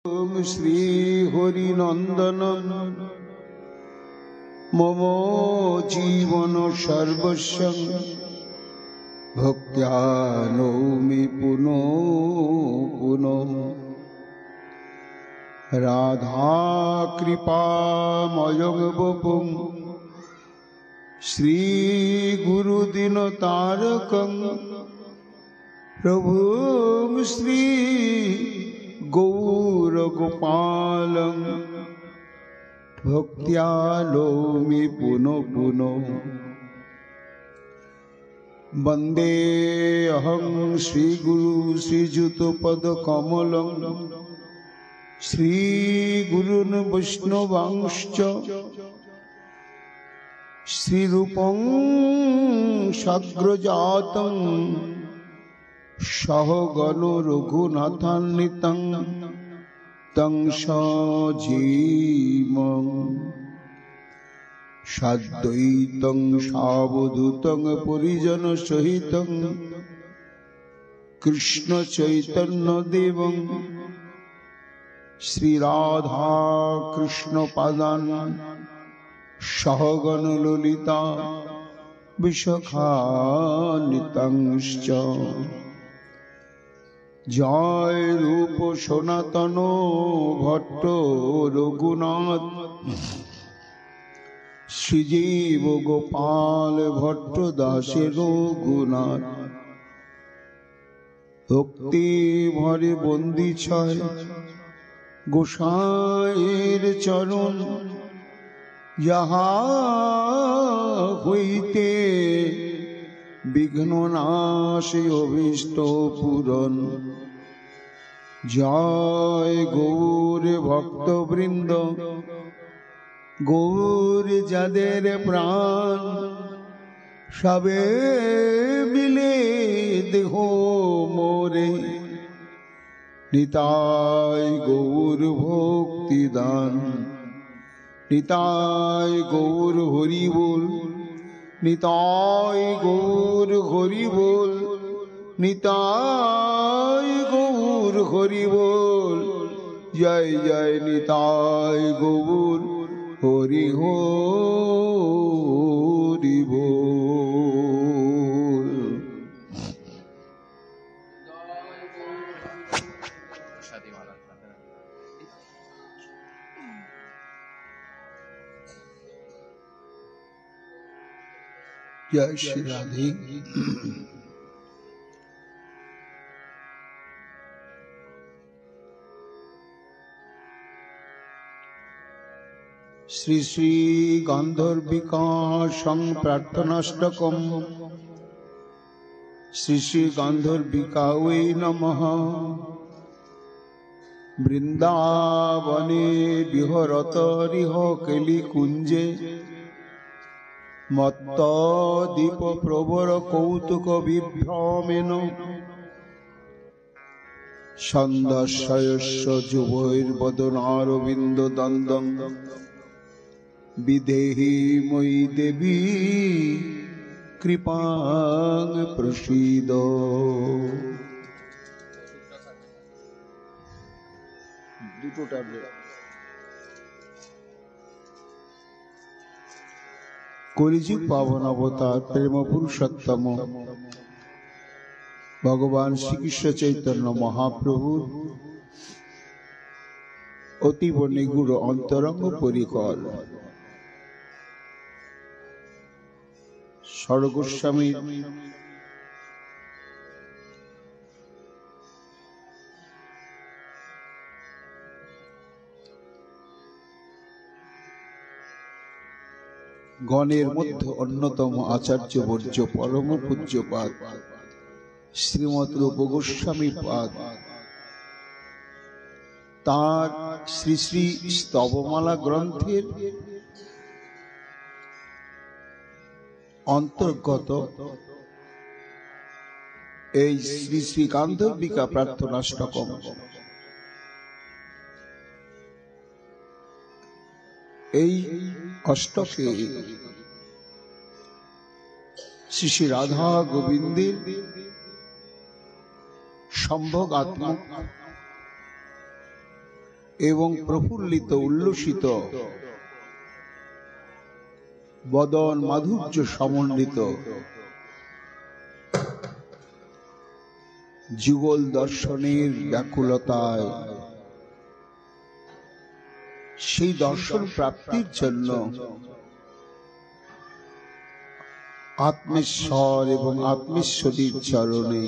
ओम श्री हरिनंदन मम जीवन सर्वस्व भक्त्या नौमि पुनः पुनः राधा कृपामयं वपुं श्री गुरुदिनतारकं प्रभुं श्री गौरगोपालं भक्त्या नौमि पुनः पुनः वंदे अहं श्रीगुरु श्रीयुतपदकमलं श्रीगुरून् वैष्णवांश्च श्रीरूपं साग्रजातं सहगण रघुनाथान्वितं तं सजीवं साद्वैतं सावधूतं परिजन सहितं कृष्ण चैतन्य देवं श्री राधा कृष्ण पादान सहगण ललिता विशाखान्वितांश्च जय रूप सनातन भट्ट रघुनाथ श्रीजीव गोपाल भट्ट दासे रघुनाथ भक्ति भरे बंदी छय गोसाईर चरण যাহা হইতে বিঘ্ন নাশে অভীষ্ট পূরণ জয় গৌর ভক্তবৃন্দ গৌর যাদের প্রাণ সবে মিলে দেহ মোরে নিতাই গৌর ভক্তি দান निताय गौर हरि बोल निताय गौर हरि बोल निताय गौर हरि बोल जय जय निताय गौर हरि हरि बोल। जय श्री राधे। श्री श्री गांधर्विका प्रार्थनाष्टकम् श्री श्री गांधर्विकायै नमः। वृंदावने विहरतरिह केलिकुंजे मत्त दीप प्रवर कौतुक विभ्रमेन छन्दश्चयस्य जुभैर्वदनारविन्द दन्दं विदेहि मयि देवी कृपां प्रसीद। दुटो टैबलेट कलिजुग पावन अवतार प्रेम पुरुषोत्तम भगवान श्रीकृष्ण चैतन्य महाप्रभु अतीव निगूढ़ अंतरंग परिकर सर्वगोस्वामी गणेर मध्य अन्यतम आचार्य वर्ज्य परम पूज्यपाद श्रीमद रूप गोस्वामी पाद तार श्री श्री स्तवमाला ग्रंथेर अंतर्गत এই শ্রী শ্রী গান্ধর্বিকা প্রার্থনাষ্টকম এই অষ্টকে শ্রী শ্রী রাধা গোবিন্দের সম্ভোগাত্মক এবং প্রফুল্লিত উল্লসিত বদন মাধুর্য সমন্বিত যুগল দর্শনের ব্যাকুলতায় সেই দর্শন প্রাপ্তির জন্য আত্মেশ্বর এবং আত্মেশ্বরীর চরণে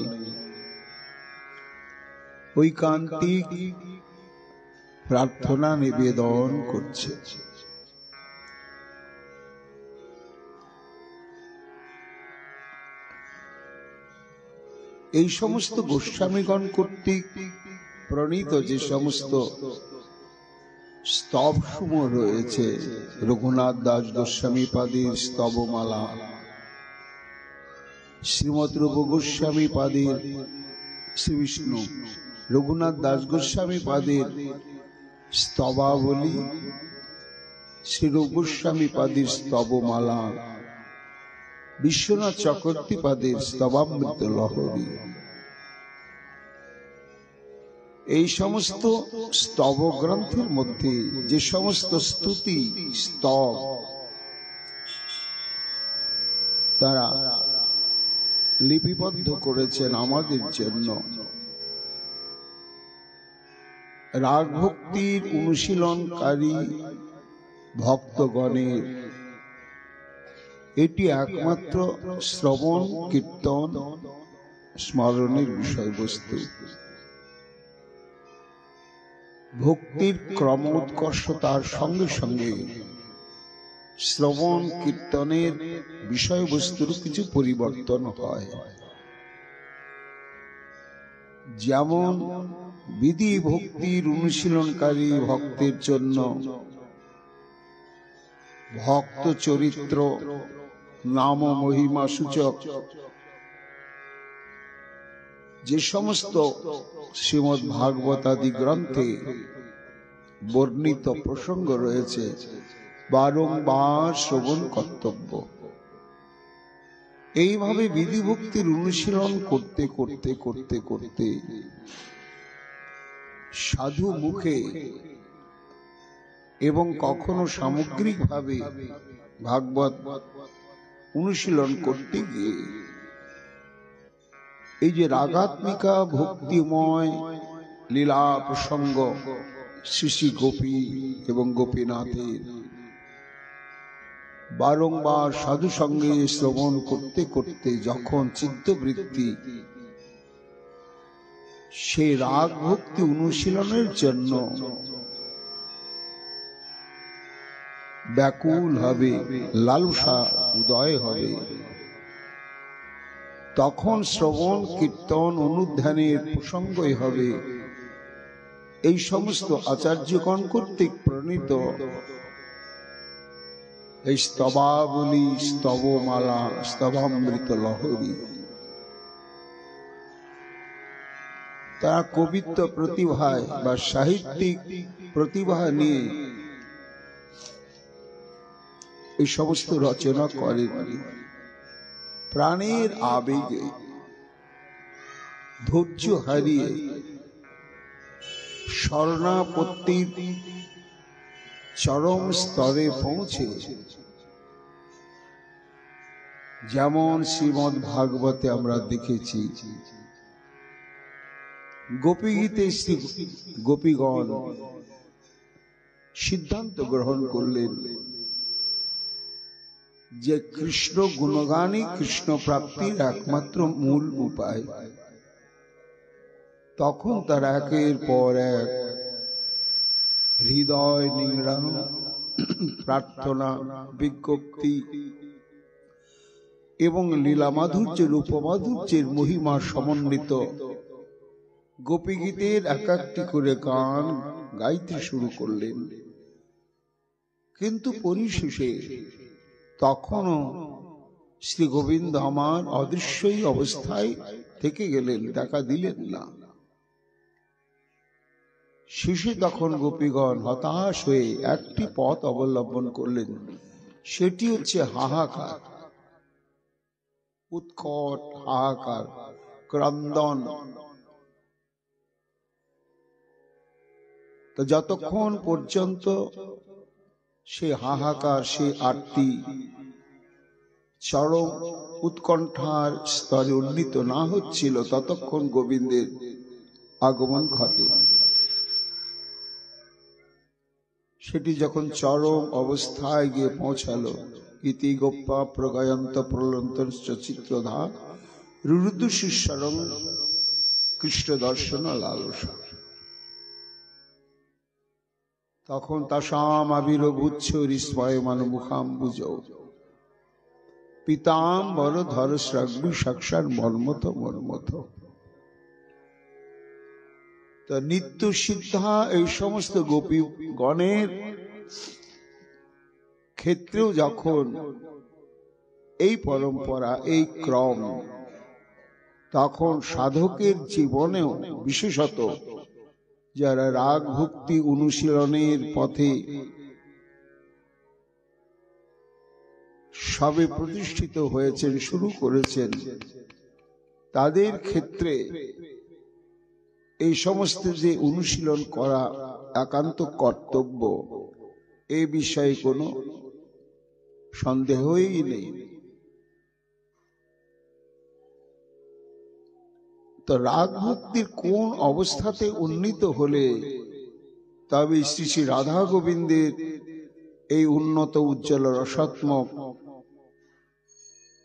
ঐকান্তিক প্রার্থনা নিবেদন করছে। এই সমস্ত গোস্বামীগণ কর্তৃক প্রণীত যে সমস্ত স্তবসমূহ রয়েছে, রঘুনাথ দাস গোস্বামী পাদের স্তবমালা, শ্রীমৎ রূপ গোস্বামী পাদের শ্রী বিষ্ণু, রঘুনাথ দাস গোস্বামী পাদের স্তবাবলী, শ্রী রূপ গোস্বামী পাদের স্তবমালা, বিশ্বনাথ চক্রবর্তী পাদের স্তবামৃত লহরী, এই সমস্ত স্তব গ্রন্থের মধ্যে যে সমস্ত স্তুতি স্তব তারা লিপিবদ্ধ করেছেন আমাদের জন্য, রাগ ভক্তির অনুশীলনকারী ভক্তগণের এটি একমাত্র শ্রবণ কীর্তন স্মরণের বিষয়বস্তু। ভক্তির ক্রম উৎকর্ষতার সঙ্গে সঙ্গে শ্রবণ কীর্তনের বিষয়বস্তুর কিছু পরিবর্তন হয়। যেমন বিধি ভক্তির অনুশীলনকারী ভক্তের জন্য ভক্ত চরিত্র নাম মহিমা সূচক যে সমস্ত শ্রীমদ্ ভাগবত আদি গ্রন্থে বর্ণিত প্রসঙ্গ রয়েছে বারংবার শ্রবণ কর্তব্য। এইভাবে বিধি ভক্তির অনুশীলন করতে করতে করতে করতে সাধু মুখে এবং কখনো সামগ্রিকভাবে ভাগবত অনুশীলন করতে গিয়ে এই যে রাগাত্মিকা ভক্তিময় লীলা প্রসঙ্গ শ্রী শ্রী গোপী এবং গোপীনাথের বারংবার সাধু সঙ্গে শ্রবণ করতে করতে যখন চিত্তবৃত্তি সেই রাগ ভক্তি অনুশীলনের জন্য ব্যাকুল হবে, লালসা উদয় হবে, তখন শ্রবণ কীর্তন অনুধ্যানের প্রসঙ্গই হবে এই সমস্ত আচার্যগণ কর্তৃক প্রণীত এই স্তবাবলী, স্তবমালা, স্তবামৃত লহরী। তারা কবিত্ব প্রতিভায় বা সাহিত্যিক প্রতিভা নিয়ে এই সমস্ত রচনা করেন। প্রাণের আবেগে ধৈর্য হারিয়ে শরণাপত্তির চরম স্তরে পৌঁছে, যেমন শ্রীমদ্ ভাগবতে আমরা দেখেছি গোপীগীতে শ্রী গোপীগণ সিদ্ধান্ত গ্রহণ করলেন যে কৃষ্ণ গুণগানই কৃষ্ণ প্রাপ্তির একমাত্র মূল উপায়। তখন তারা একের পর এক হৃদয় নিংড়ানো প্রার্থনা, বিজ্ঞপ্তি এবং লীলা মাধুর্যের উপমাধুর্যের মহিমা সমন্বিত গোপীগীতের এক একটি করে গান গাইতে শুরু করলেন। কিন্তু পরিশেষে তখনও শ্রী গোবিন্দ আমার অদৃশ্যই অবস্থায় থেকে গেলেন, দেখা দিলেন না। শেষে তখন গোপীগণ হতাশ হয়ে একটি পথ অবলম্বন করলেন, সেটি হচ্ছে হাহাকার, উৎকট হাহাকার, ক্রন্দন। তো যতক্ষণ পর্যন্ত সে হাহাকার, সে আরতি চরম উৎকণ্ঠার স্তরে উন্নীত না হচ্ছিল, ততক্ষণ গোবিন্দের আগমন ঘটে। সেটি যখন চরম অবস্থায় গিয়ে পৌঁছালো, ইতি গোপ্পা প্রগায়ন্ত প্রলন্তর চিত্রধা রুরুদু শিষ্যরং কৃষ্ণ দর্শন লালসা, তখন তাসাম আবির্ভূচ্ছ হৃস্ময়মান মুখাম্বুজ পিতাম্বর ধর শ্রাগ্বি সাক্ষাৎ মর্মথ মর্মথ। তো নিত্য সিদ্ধা এই সমস্ত গোপী গণের ক্ষেত্রেও যখন এই পরম্পরা, এই ক্রম, তখন সাধকের জীবনেও বিশেষত যারা রাগ ভক্তি অনুশীলনের পথে সবে প্রতিষ্ঠিত হয়েছেন, শুরু করেছেন, তাদের ক্ষেত্রে এই সমস্ত যে অনুশীলন করা একান্ত কর্তব্য, এ বিষয়ে কোনো সন্দেহই নেই। তো রাগ ভক্তির কোন অবস্থাতে উন্নীত হলে তবে শ্রী শ্রী রাধা গোবিন্দের এই উন্নত উজ্জ্বল রসাত্মক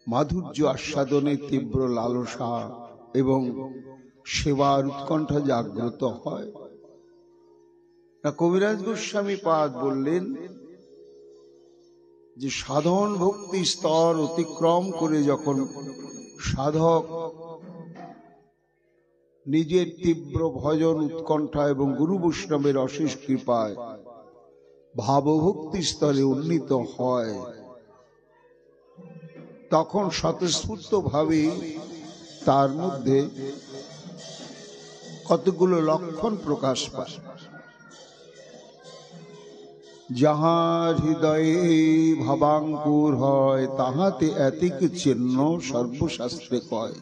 মাধুর্য আস্বাদনের তীব্র লালসা এবং সেবার উৎকণ্ঠা জাগ্রত হয়? কবিরাজ গোস্বামী পাদ বললেন যে সাধন ভক্তি স্তর অতিক্রম করে যখন সাধক নিজের তীব্র ভজন উৎকণ্ঠা এবং গুরু বৈষ্ণবের অশেষ কৃপায় ভাবভক্তি স্তরে উন্নীত হয়, তখন স্বতঃস্ফূর্ত ভাবে তার মধ্যে কতগুলো লক্ষণ প্রকাশ পায়। যাহার হৃদয়ে ভাবাঙ্কুর হয়, তাহাতে এতিক চিহ্ন সর্বশাস্ত্রে কয়।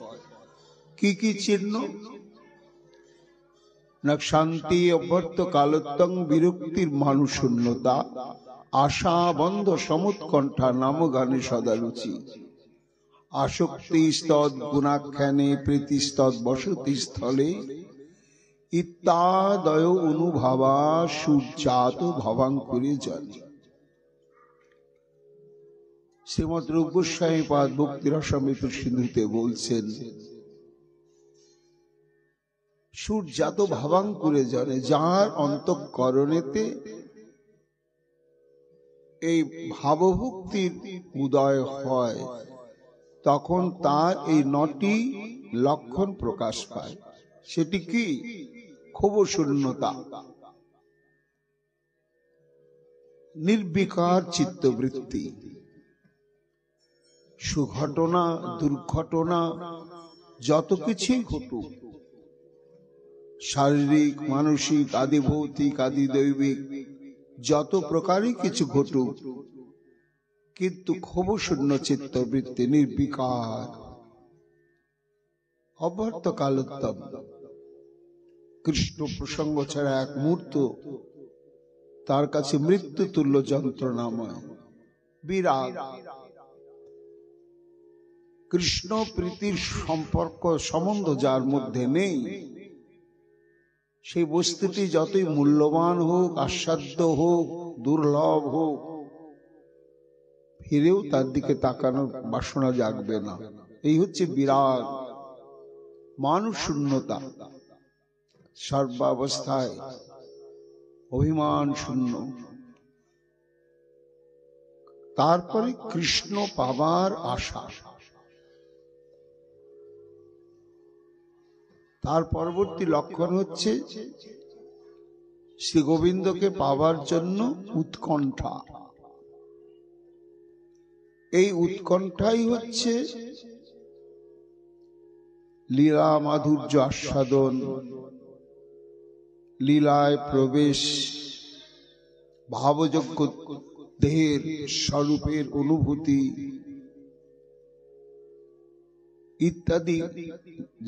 কি কি চিহ্ন? না শান্তি অভ্যর্থ কালোত্তং বিরক্তির মানুষূন্যতা, আশা বন্ধ সমুৎকণ্ঠা নাম গানে সদা রুচি, আসক্তি স্তদ গুণাখ্যানে প্রীতি স্তদ বসতি স্থলে ইত্যাদয় অনুভাবা সূর্যাত ভবাঙ্কুরে জলে। শ্রীমৎ রূপ গোস্বামী পাদ ভক্তি রসামৃত সিন্ধুতে বলছেন, সূর্যাত ভাবাঙ্কুরে জলে, যার অন্তঃকরণেতে এই ভাবভক্তির উদয় হয়, তখন তার এই 9টি লক্ষণ প্রকাশ পায়। সেটি কি? ক্ষোভশূন্যতা, নির্বিকার চিত্তবৃত্তি, সুঘটনা দুর্ঘটনা যত কিছুই ঘটুক, শারীরিক মানসিক আদি ভৌতিক আদি দৈবিক যত প্রকারই কিছু ঘটুক, কিন্তু ক্ষোভশূন্য চিত্তবৃত্তি, নির্বিকার, অব্যর্থ কালোত্তম, কৃষ্ণ প্রসঙ্গ ছাড়া এক মুহূর্ত তার কাছে মৃত্যু তুল্য যন্ত্রণাময়, বিরাগ, কৃষ্ণ প্রীতির সম্পর্ক সম্বন্ধ যার মধ্যে নেই, সেই বস্তুটি যতই মূল্যবান হোক, আস্বাদ্য হোক, দুর্লভ হোক, ফিরেও তার দিকে তাকানোর বাসনা জাগবে না। এই হচ্ছে বিরাগ, মানুষশূন্যতা, সর্বাবস্থায় অভিমান শূন্য। তারপরে কৃষ্ণ পাবার আশা, তার পরবর্তী লক্ষণ হচ্ছে শ্রী গোবিন্দকে পাবার জন্য উৎকণ্ঠা। এই উৎকণ্ঠাই হচ্ছে লীলা মাধুর্য আস্বাদন, লীলায় প্রবেশ, ভাবযোগ্য দেহের স্বরূপের অনুভূতি ইত্যাদি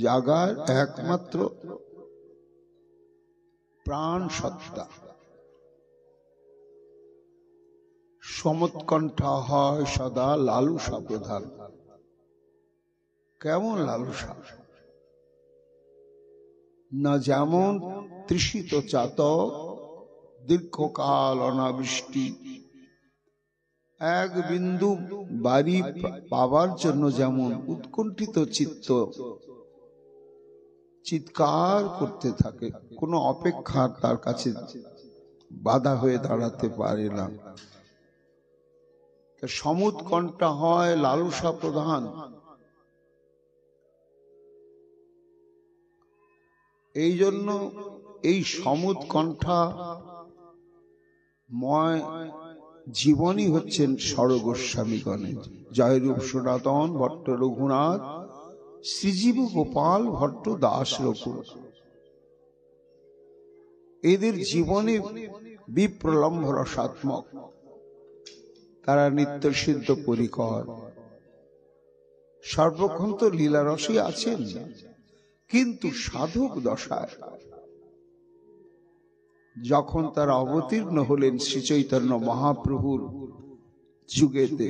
জাগার একমাত্র প্রাণ সত্তা। সমৎকণ্ঠা হয় সদা লালসা প্রধান। কেমন লালসা? না যেমন তৃষিত চাতক দীর্ঘকাল অনাবৃষ্টি এক বিন্দু বাড়ি পাবার জন্য যেমন উৎকণ্ঠিত চিত্ত চিৎকার করতে থাকে, কোনো অপেক্ষা তার কাছে বাধা হয়ে দাঁড়াতে পারে না। সমুৎকণ্ঠা হয় লালসা প্রধান। এই জন্য এই সমুৎকণ্ঠা ময় জীবনই হচ্ছেন ষড়গোস্বামীগণের, জয়রূপ সনাতন ভট্ট রঘুনাথ, শ্রীজীব গোপাল ভট্ট দাস রঘুর। এদের জীবনে বিপ্রলম্ভ রসাত্মক, তারা নিত্য সিদ্ধ পরিকর, সর্বক্ষণ তো লীলারসে আছেন, কিন্তু সাধক দশায় যখন তারা অবতীর্ণ হলেন শ্রী চৈতন্য মহাপ্রভুর যুগেতে,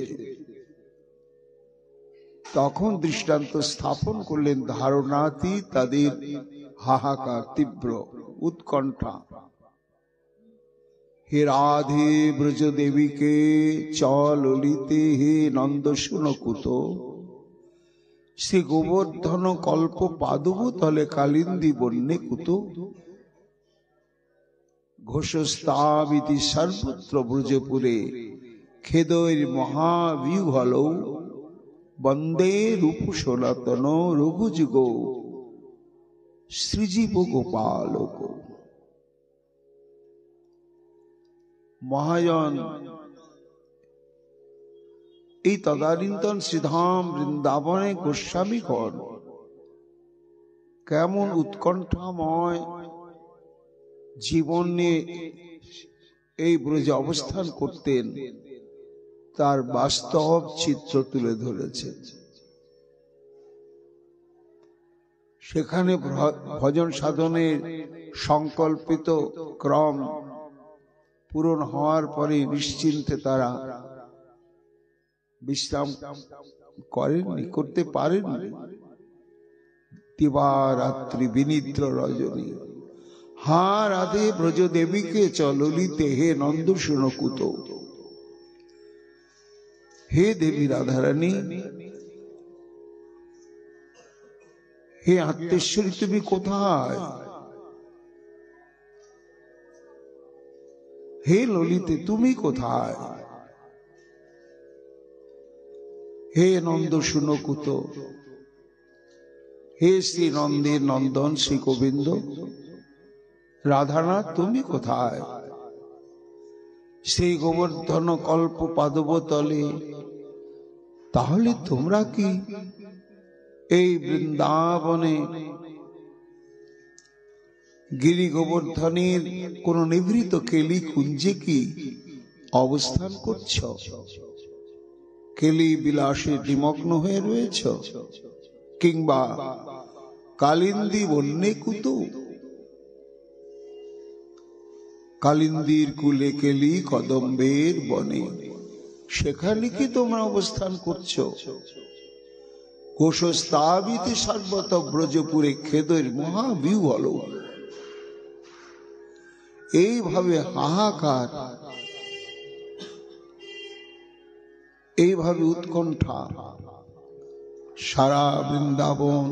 তখন দৃষ্টান্ত স্থাপন করলেন ধারণাতি তাদের হাহাকার তীব্র উৎকণ্ঠা। হে রাধে ব্রজ দেবীকে চলিতে, হে নন্দ শুনকুত, শ্রী গোবর্ধন কল্প পাদুব তলে কালিন্দী বন্যে কুত, ঘোষস্তাবিতি সর্বত্র ব্রজপুরে, খেদৈর মহাবিহ্বল, বন্দে রূপ সনাতন রঘুযুগ, শ্রীজীব গোপালক। মহাজন এই তদানীন্তন শ্রীধাম বৃন্দাবনে গোস্বামীগণ কেমন উৎকণ্ঠাময় জীবন নিয়ে এই ব্রজে অবস্থান করতেন, তার বাস্তব চিত্র তুলে ধরেছে। সেখানে ভজন সাধনের সংকল্পিত ক্রম পূরণ হওয়ার পরে নিশ্চিন্তে তারা বিশ্রাম করেননি, করতে পারেননি। দিবারাত্রি বিনিদ্র রজনী, হা রাধে ব্রজ দেবীকে চলিতে, হে নন্দ শুনকুত। হে দেবী রাধারানী, হে আত্মেশ্বরী, তুমি কোথায়? হে ললিতে, তুমি কোথায়? হে নন্দ শুনকুত, হে শ্রী নন্দের নন্দন শ্রী গোবিন্দ, রাধানাথ তুমি কোথায়? সেই গোবর্ধন কল্প পাদব তলে, তাহলে তোমরা কি এই বৃন্দাবনে গিরি গোবর্ধনের কোন নিভৃত কেলি কুঞ্জে কি অবস্থান করছ? কেলি বিলাসে নিমগ্ন হয়ে রয়েছ, কিংবা কালিন্দী বন্যে কুত, কালিন্দীর কুলে কেলি কদম্বের বনে, সেখানে কি তোমরা অবস্থান করছো? কোষস্তাবিতে সর্বত ব্রজপুরে, খেদের মহাবিহ্বল। এইভাবে হাহাকার, এইভাবে উৎকণ্ঠা সারা বৃন্দাবন,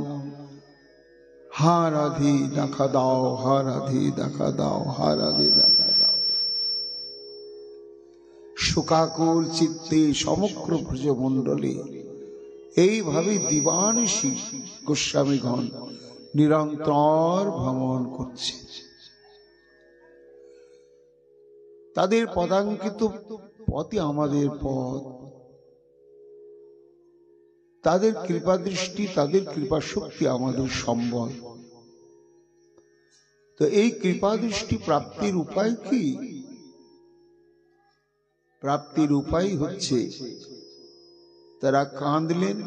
হা রাধে দেখা দাও, হা রাধে দেখা দাও, হা রাধে দেখা দাও। শোকাকুল চিত্তে সমগ্র ব্রজমণ্ডলে এইভাবে দিবানিশি গোস্বামীগণ নিরন্তর ভ্রমণ করছে। তাদের পদাঙ্কিত পথই আমাদের পথ, তাদের কৃপা দৃষ্টি, তাদের কৃপা শক্তি আমাদের সম্বল। তো এই কৃপা দৃষ্টি প্রাপ্তির উপায় কি? প্রাপ্তির উপায় হচ্ছে তারা কাঁদলেন,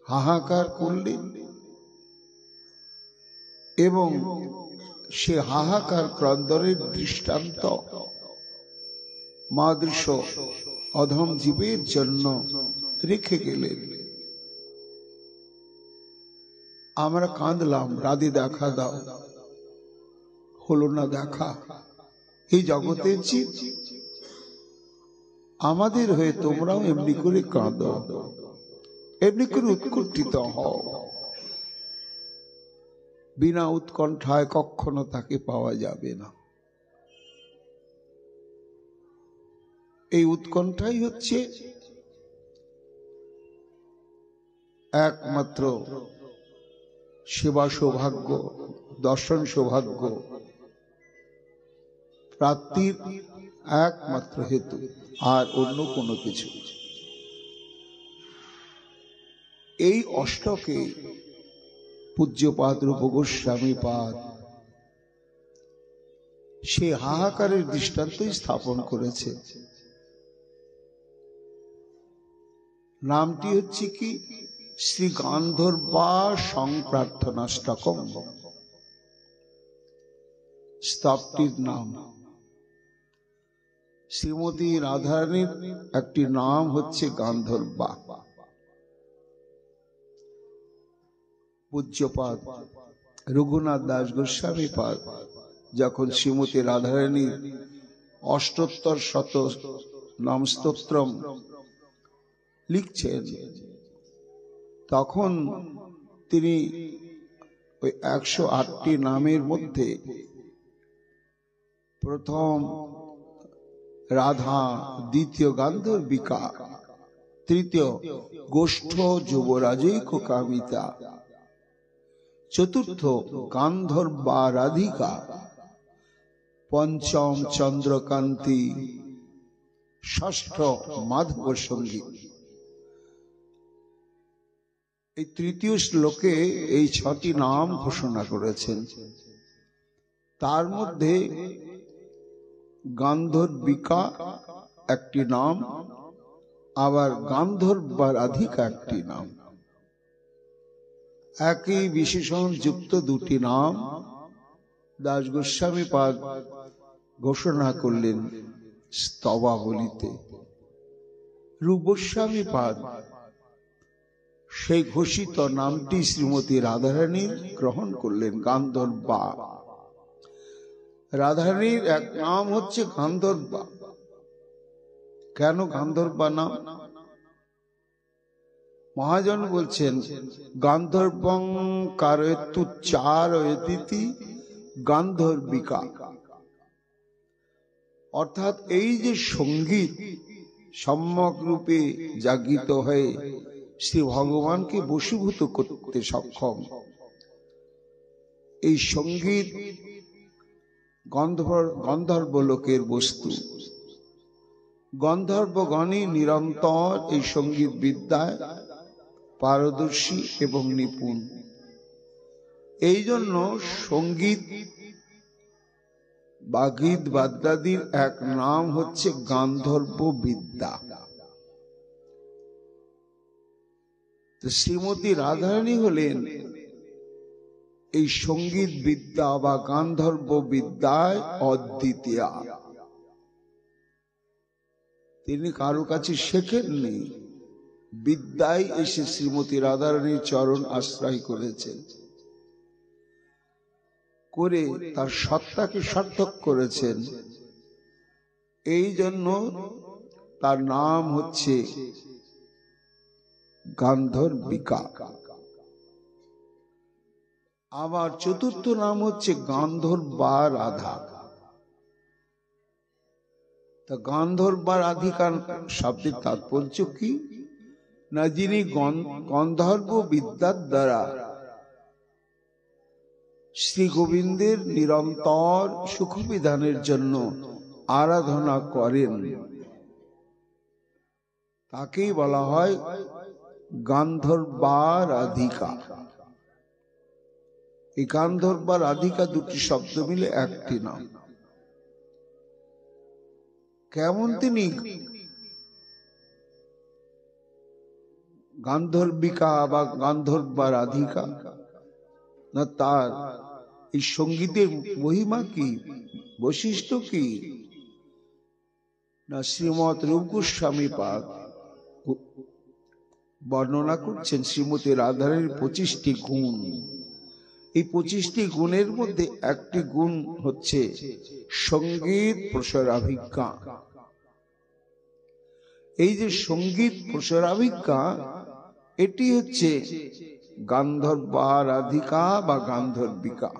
হাহাকার করলেন, এবং সে হাহাকার ক্রন্দনের দৃষ্টান্ত মাদৃশ অধম জীবের জন্য রেখে গেলেন। আমরা কাঁদলাম, রাধে দেখা দাও, হলো না দেখা। এই জগতের জীব, আমাদের হয়ে তোমরাও এমনি করে কাঁদো, এমনি করে উৎকণ্ঠিত হও। বিনা উৎকণ্ঠায় কখনো তাকে পাওয়া যাবে না। এই উৎকণ্ঠাই হচ্ছে একমাত্র সেবা সৌভাগ্য, দর্শন সৌভাগ্য প্রাপ্তির একমাত্র হেতু, আর অন্য কোনো কিছু। এই অষ্টকে পূজ্যপাদ রূপ গোস্বামী পাদ সে হাহাকারের দৃষ্টান্তই স্থাপন করেছে। নামটি হচ্ছে কি? শ্রী গান্ধর্বা সংপ্রার্থনাষ্টকম, স্তবটির নাম। শ্রীমতী রাধারানীর একটি নাম হচ্ছে গান্ধর্বা। পূজ্যপাদ রঘুনাথ দাস গোস্বামী পাদ যখন শ্রীমতী রাধারানীর অষ্টোত্তর শত নাম স্তোত্রম লিখছেন, তখন তিনি ওই 108টি নামের মধ্যে প্রথম রাধা, দ্বিতীয় গান্ধর্বিকা, তৃতীয় গোষ্ঠ যুবরাজৈক কামিতা, চতুর্থ গান্ধর্বা রাধিকা, পঞ্চম চন্দ্রকান্তি, ষষ্ঠ মাধব সঙ্গীত। এই তৃতীয় শ্লোকে এই 6টি নাম ঘোষণা করেছেন। তার মধ্যে গান্ধর্বিকা একটি নাম, আবার গান্ধর্বা রাধিকা একটি নাম। একই বিশেষণ যুক্ত দুটি নাম দাস গোস্বামী পাদ ঘোষণা করলেন স্তবাবলিতে। রূপ গোস্বামী পাদ সেই ঘোষিত নামটি শ্রীমতী রাধারানীর গ্রহণ করলেন, গান্ধর্বা। রাধারানীর এক নাম হচ্ছে গান্ধর্বা। কেন গান্ধর্বা নাম? মহাজন বলছেন, গান্ধর্বং কারয়তু চারয়তিতি গান্ধর্বিকা। অর্থাৎ এই যে সঙ্গীত সম্যক রূপে জাগৃত হয়ে শ্রী ভগবানকে বশীভূত করতে সক্ষম, এই সঙ্গীত গন্ধর্ব লোকের বস্তু। গন্ধর্বগণই নিরন্তর এই সঙ্গীত বিদ্যায় পারদর্শী এবং নিপুণ। এই জন্য সঙ্গীত বা গীত বাদ্যাদির এক নাম হচ্ছে গান্ধর্ব বিদ্যা। শ্রীমতী রাধারানী হলেন এই সঙ্গীত বিদ্যা বা গান্ধর্ব বিদ্যায় অদ্বিতীয়া। তিনি কারো কাছে শেখেননি, বিদ্যায় এসে শ্রীমতী রাধারানীর চরণ আশ্রয় করেছেন, করে তার সত্তাকে সার্থক করেছেন। এই জন্য তার নাম হচ্ছে গান্ধর্বিকা। আবার চতুর্থ নাম হচ্ছে গান্ধর্বা রাধা। তা গান্ধর্বা রাধিকা শব্দের তাৎপর্য কি? না, যিনি গন্ধর্ব বিদ্যার দ্বারা শ্রী গোবিন্দের নিরন্তর সুখ বিধানের জন্য আরাধনা করেন, তাকেই বলা হয় গান্ধর্বা রাধিকা। এই গান্ধর্বা রাধিকা দুটি শব্দ মিলে একটি নাম। কেমন তিনি গান্ধর্বিকা বা গান্ধর্বা রাধিকা? না, তার এই সঙ্গীতের মহিমা কি, বৈশিষ্ট্য কি? না শ্রীমৎ রূপ গোস্বামী পাদ বর্ণনা করছেন শ্রীমতী রাধারানীর 25টি গুণ। এই 25টি গুণের মধ্যে একটি গুণ হচ্ছে সঙ্গীত প্রসারাভিজ্ঞা। এই যে সঙ্গীত প্রসারাভিজ্ঞা, এটি হচ্ছে গান্ধর্বা রাধিকা বা গান্ধর্বিকা।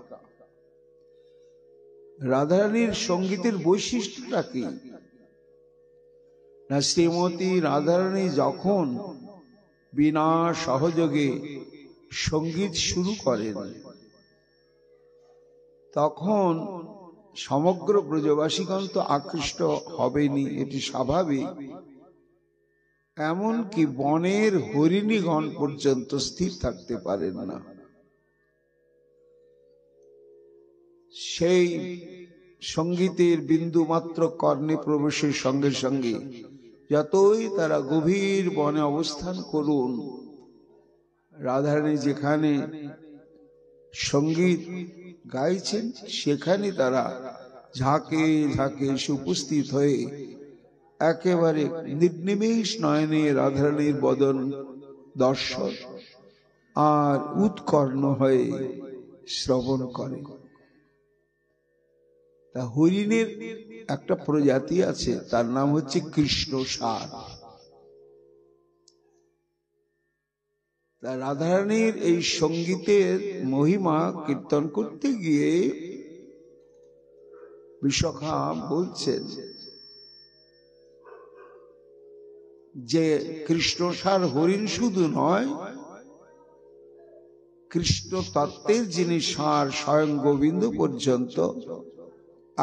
রাধারানীর সঙ্গীতের বৈশিষ্ট্যটা কি না, শ্রীমতী রাধারানী যখন বিনা সহযোগে সঙ্গীত শুরু করেন তখন সমগ্র ব্রজবাসীগণ তো আকৃষ্ট হবেনি, এটি স্বাভাবিক। এমনকি বনের হরিণীগণ পর্যন্ত স্থির থাকতে পারেন না। সেই সঙ্গীতের বিন্দু মাত্র কর্ণে প্রবেশের সঙ্গে সঙ্গে যতই তারা গভীর বনে অবস্থান করুন, রাধারানী যেখানে সঙ্গীত গাইছেন সেখানে তারা ঝাঁকে ঝাঁকে উপস্থিত হয়ে একেবারে নির্নিমেষ নয়নে রাধারানীর বদন দর্শন আর উৎকর্ণ হয়ে শ্রবণ করে। তা হরিণের একটা প্রজাতি আছে, তার নাম হচ্ছে কৃষ্ণসার। তা রাধারানীর এই সঙ্গীতের মহিমা কীর্তন করতে গিয়ে বিশাখা বলছেন যে কৃষ্ণসার হরিণ শুধু নয়, কৃষ্ণ তত্ত্বের যিনি সার স্বয়ং গোবিন্দ পর্যন্ত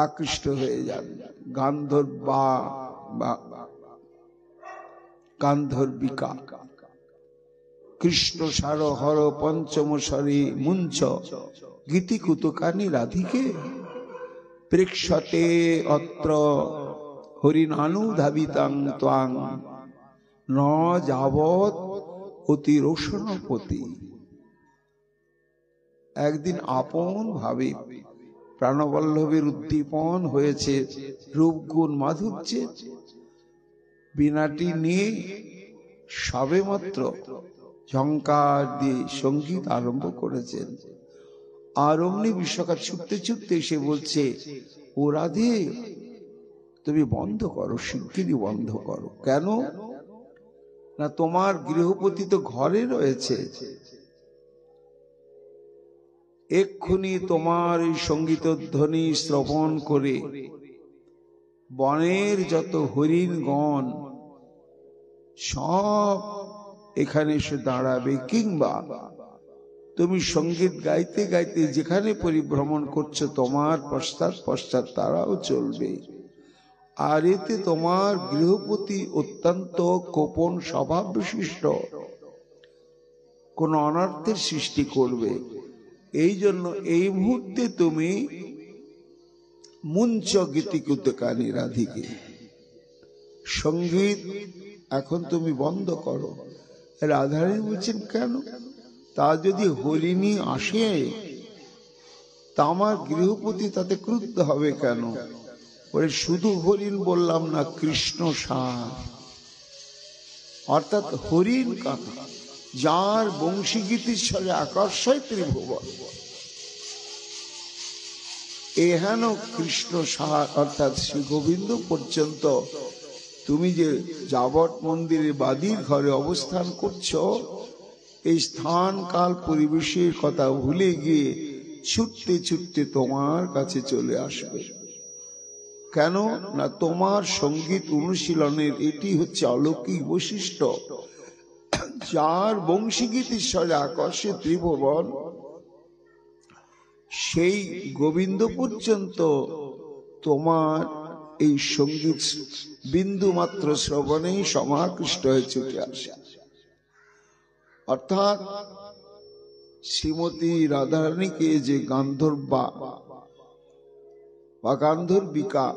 আকৃষ্ট হয়ে যান। গান্ধর্বা বা গান্ধর্বিকা কৃষ্ণ সার হর পঞ্চমস্বরী মুঞ্চ গীতিকুতুকানি রাধিকে প্রেক্ষতে অত্র হরিণানুধাবিতাং ত্বাং ন যাবৎ অতিরোষণপতি। একদিন আপন ভাবে প্রাণবল্লভের উদ্দীপন হয়েছে রূপগুণ মাধুর্যে, বীণাটি নিয়ে সবে মাত্র ঝঙ্কার দিয়ে সঙ্গীত আরম্ভ করেছেন। আর অমনি বিশ্বকাপ ছুটতে ছুটতে এসে বলছে, ও রাধে তুমি বন্ধ করো, শিগগিরই বন্ধ করো। কেন না, তোমার গৃহপতি তো ঘরে রয়েছে, এক্ষুনি তোমার এই সঙ্গীত ধ্বনি শ্রবণ করে বনের যত হরিণগণ সব এখানে এসে দাঁড়াবে, কিংবা তুমি সঙ্গীত গাইতে গাইতে যেখানে পরিভ্রমণ করছো তোমার পশ্চাৎ পশ্চাৎ তারাও চলবে। আর এতে তোমার গৃহপতি অত্যন্ত কোপন স্বভাব বিশিষ্ট, কোন অনর্থের সৃষ্টি করবে। এই জন্য এই মুহূর্তে তুমি মুঞ্চ গীতিকুতুকানি রাধিকে, সঙ্গীত এখন তুমি বন্ধ করো। রাধারানী বলছেন কেন? তা যদি হরিণী আসে তা আমার গৃহপতি তাতে ক্রুদ্ধ হবে কেন? ওরে শুধু হরিণ বললাম না, কৃষ্ণ সার, অর্থাৎ হরিণ কথা, যার বংশী গীতির স্বরে আকর্ষয় ত্রিভুবন, এহেন কৃষ্ণ সার অর্থাৎ শ্রী গোবিন্দ পর্যন্ত তুমি যে যাবট মন্দিরের বাদীর ঘরে অবস্থান করছো, এই স্থান কাল পরিবেশের কথা ভুলে গিয়ে ছুটতে ছুটতে তোমার কাছে চলে আসবে। কেন না, তোমার সঙ্গীত অনুশীলনের এটি হচ্ছে অলৌকিক বৈশিষ্ট্য। যার বংশীগীত ঈশ্বরে আকর্ষে ত্রিভুবন, সেই গোবিন্দ পর্যন্ত তোমার এই সঙ্গীত বিন্দু মাত্র শ্রবণেই সমাকৃষ্ট হয়ে ছুটে আসে। অর্থাৎ শ্রীমতী রাধারানীকে যে গান্ধর্বা বা গান্ধর্বিকা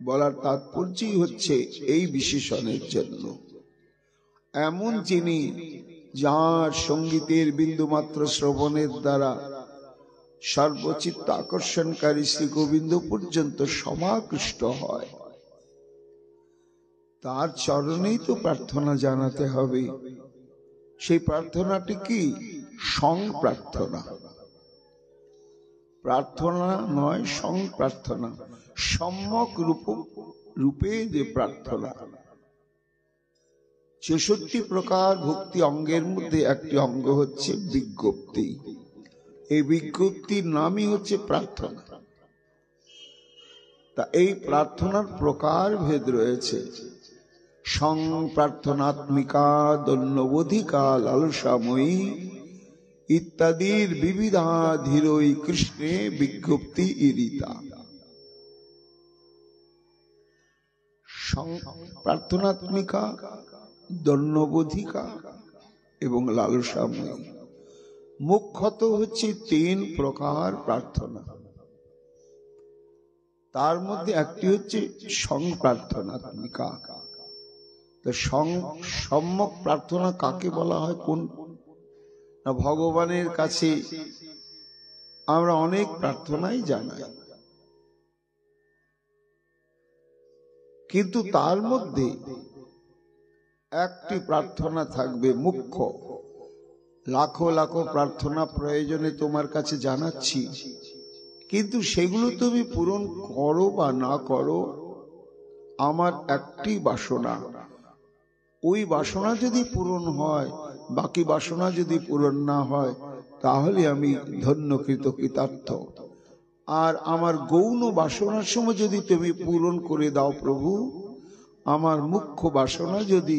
বলার তাৎপর্যই হচ্ছে এই বিশেষণের জন্য। এমন যিনি যার সঙ্গীতের বিন্দুমাত্র শ্রবণের দ্বারা সর্বচিত্ত আকর্ষণকারী শ্রী গোবিন্দ পর্যন্ত সমাকৃষ্ট হয়। তার চরণেই তো প্রার্থনা জানাতে হবে। সেই প্রার্থনাটি কি? সং প্রার্থনা। প্রার্থনা নয়, সং প্রার্থনা, সম্যক রূপে যে প্রার্থনা। ৬৬ প্রকার ভক্তি অঙ্গের মধ্যে একটি অঙ্গ হচ্ছে বিজ্ঞপ্তি। এই বিজ্ঞপ্তির নামই হচ্ছে প্রার্থনা। তা এই প্রার্থনার প্রকার ভেদ রয়েছে। সং প্রার্থনাত্মিকা, দৈন্যবোধিকা, লালসাময়ী ইত্যাদির বিবিধাধীরই কৃষ্ণে বিজ্ঞপ্তি ইরিতা। প্রার্থনাত্মিকা, দৈন্যবোধিকা এবং লালসাময়ী মুখ্যত হচ্ছে ৩ প্রকার প্রার্থনা। তার মধ্যে একটি হচ্ছে সংপ্রার্থনাত্মিকা। সম্যক প্রার্থনা কাকে বলা হয়? কোন না, ভগবানের কাছে আমরা অনেক প্রার্থনাই জানাই, কিন্তু তার মধ্যে একটি প্রার্থনা থাকবে মুখ্য। লাখো লাখো প্রার্থনা প্রয়োজনে তোমার কাছে জানাচ্ছি, কিন্তু সেগুলো তুমি পূরণ করো বা না করো, আমার একটি বাসনা। ওই বাসনা যদি পূরণ হয়, বাকি বাসনা যদি পূরণ না হয়, তাহলে আমি ধন্য কৃতকৃতার্থ। আর আমার গৌণ বাসনার সময় যদি তুমি পূরণ করে দাও প্রভু, আমার মুখ্য বাসনা যদি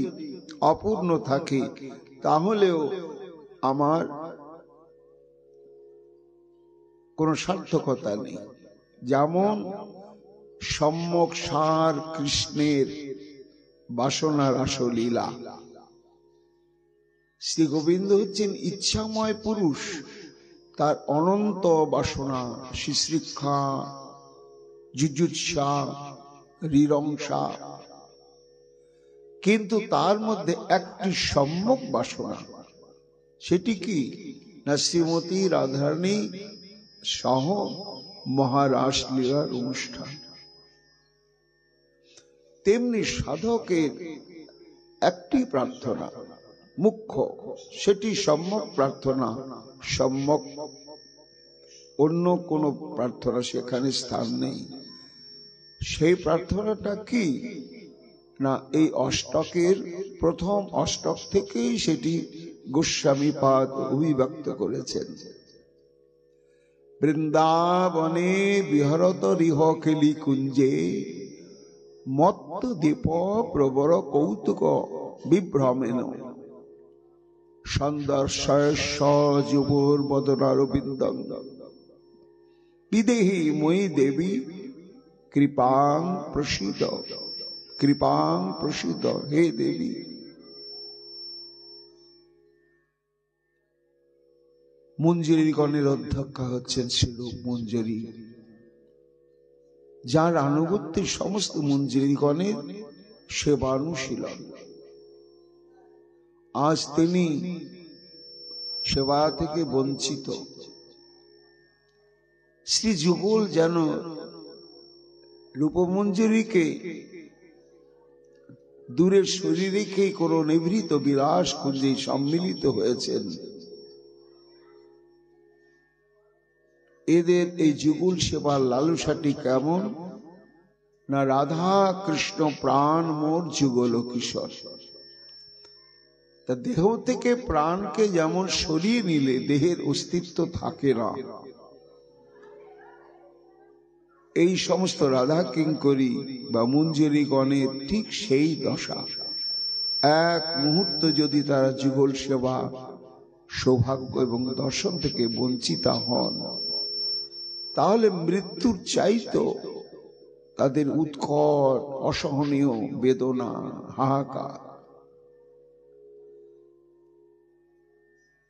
অপূর্ণ থাকে, তাহলেও আমার কোনো সার্থকতা নেই। যেমন সম্যক সার কৃষ্ণের বাসনার আসলীলা। শ্রী গোবিন্দ হচ্ছেন ইচ্ছাময় পুরুষ, তার অনন্ত বাসনা, শিশ্রিক্ষা, যুযুৎসা, রিরংসা, কিন্তু তার মধ্যে একটি সম্যক বাসনা। সেটি কি না? শ্রীমতী রাধারানী সহ মহারাস লীলার অনুষ্ঠান। তেমনি সাধকের একটি প্রার্থনা মুখ্য, সেটি সম্যক প্রার্থনা। সম্যক, অন্য কোন প্রার্থনা সেখানে স্থান নেই। সেই প্রার্থনাটা কি না? এই অষ্টকের প্রথম অষ্টক থেকেই সেটি গোস্বামীপাদ অভিব্যক্ত করেছেন। বৃন্দাবনে বিহরত রিহ খেলি কুঞ্জে, মত্ত দীপ প্রবর কৌতুক বিভ্রমেন, সন্দর্শয় সযুবর বদনারবিন্দং, বিদেহি মই দেবী কৃপাং প্রসীদ। কৃপাং প্রসীদ, হে দেবী। মঞ্জুরিগণের অধ্যক্ষা হচ্ছেন শ্রীরূপ মঞ্জুরি, যার আনুগত্যে সমস্ত মঞ্জুরিগণের সেবানুশীলন। আজ তিনি সেবা থেকে বঞ্চিত। শ্রী যুগল যেন রূপমঞ্জুরিকে দূরের শরীরে রেখে কোন নিভৃত বিলাস কুঞ্জে সম্মিলিত হয়েছেন। এদের এই যুগল সেবার লালসাটি কেমন না? রাধা কৃষ্ণ প্রাণ মোর যুগল কিশোর। তা দেহ থেকে প্রাণকে যেমন সরিয়ে নিলে দেহের অস্তিত্ব থাকে না, এই সমস্ত রাধা কিঙ্করী বা মঞ্জুরি গণের ঠিক সেই দশা। এক মুহূর্ত যদি তারা যুগল সেবা, সৌভাগ্য এবং দর্শন থেকে বঞ্চিত হন, তাহলে মৃত্যুর চাইতো তাদের উৎকট অসহনীয় বেদনা, হাহাকার।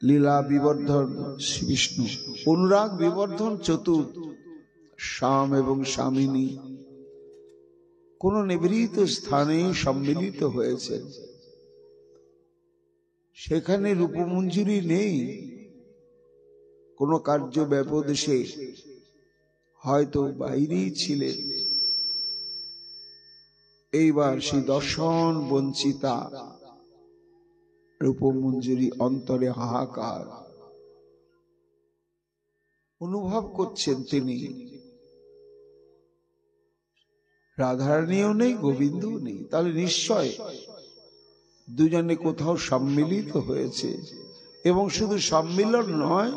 লীলা বিবর্ধন শ্রী বিষ্ণু, অনুরাগ বিবর্ধন চতুর্থ, স্বাম এবং স্বামিনী কোন নিভৃত স্থানে সম্মিলিত হয়েছে। সেখানে রূপমঞ্জুরি নেই। কোন কার্য ব্যপদেশে হয়তো বাইরেই ছিলেন। এইবার সেই দর্শন বঞ্চিতা রূপমঞ্জুরি অন্তরে হাহাকার অনুভব করছেন তিনি। রাধারানীও নেই, গোবিন্দও নেই, তাহলে নিশ্চয় দুজনে কোথাও সম্মিলিত হয়েছে। এবং শুধু সম্মিলন নয়,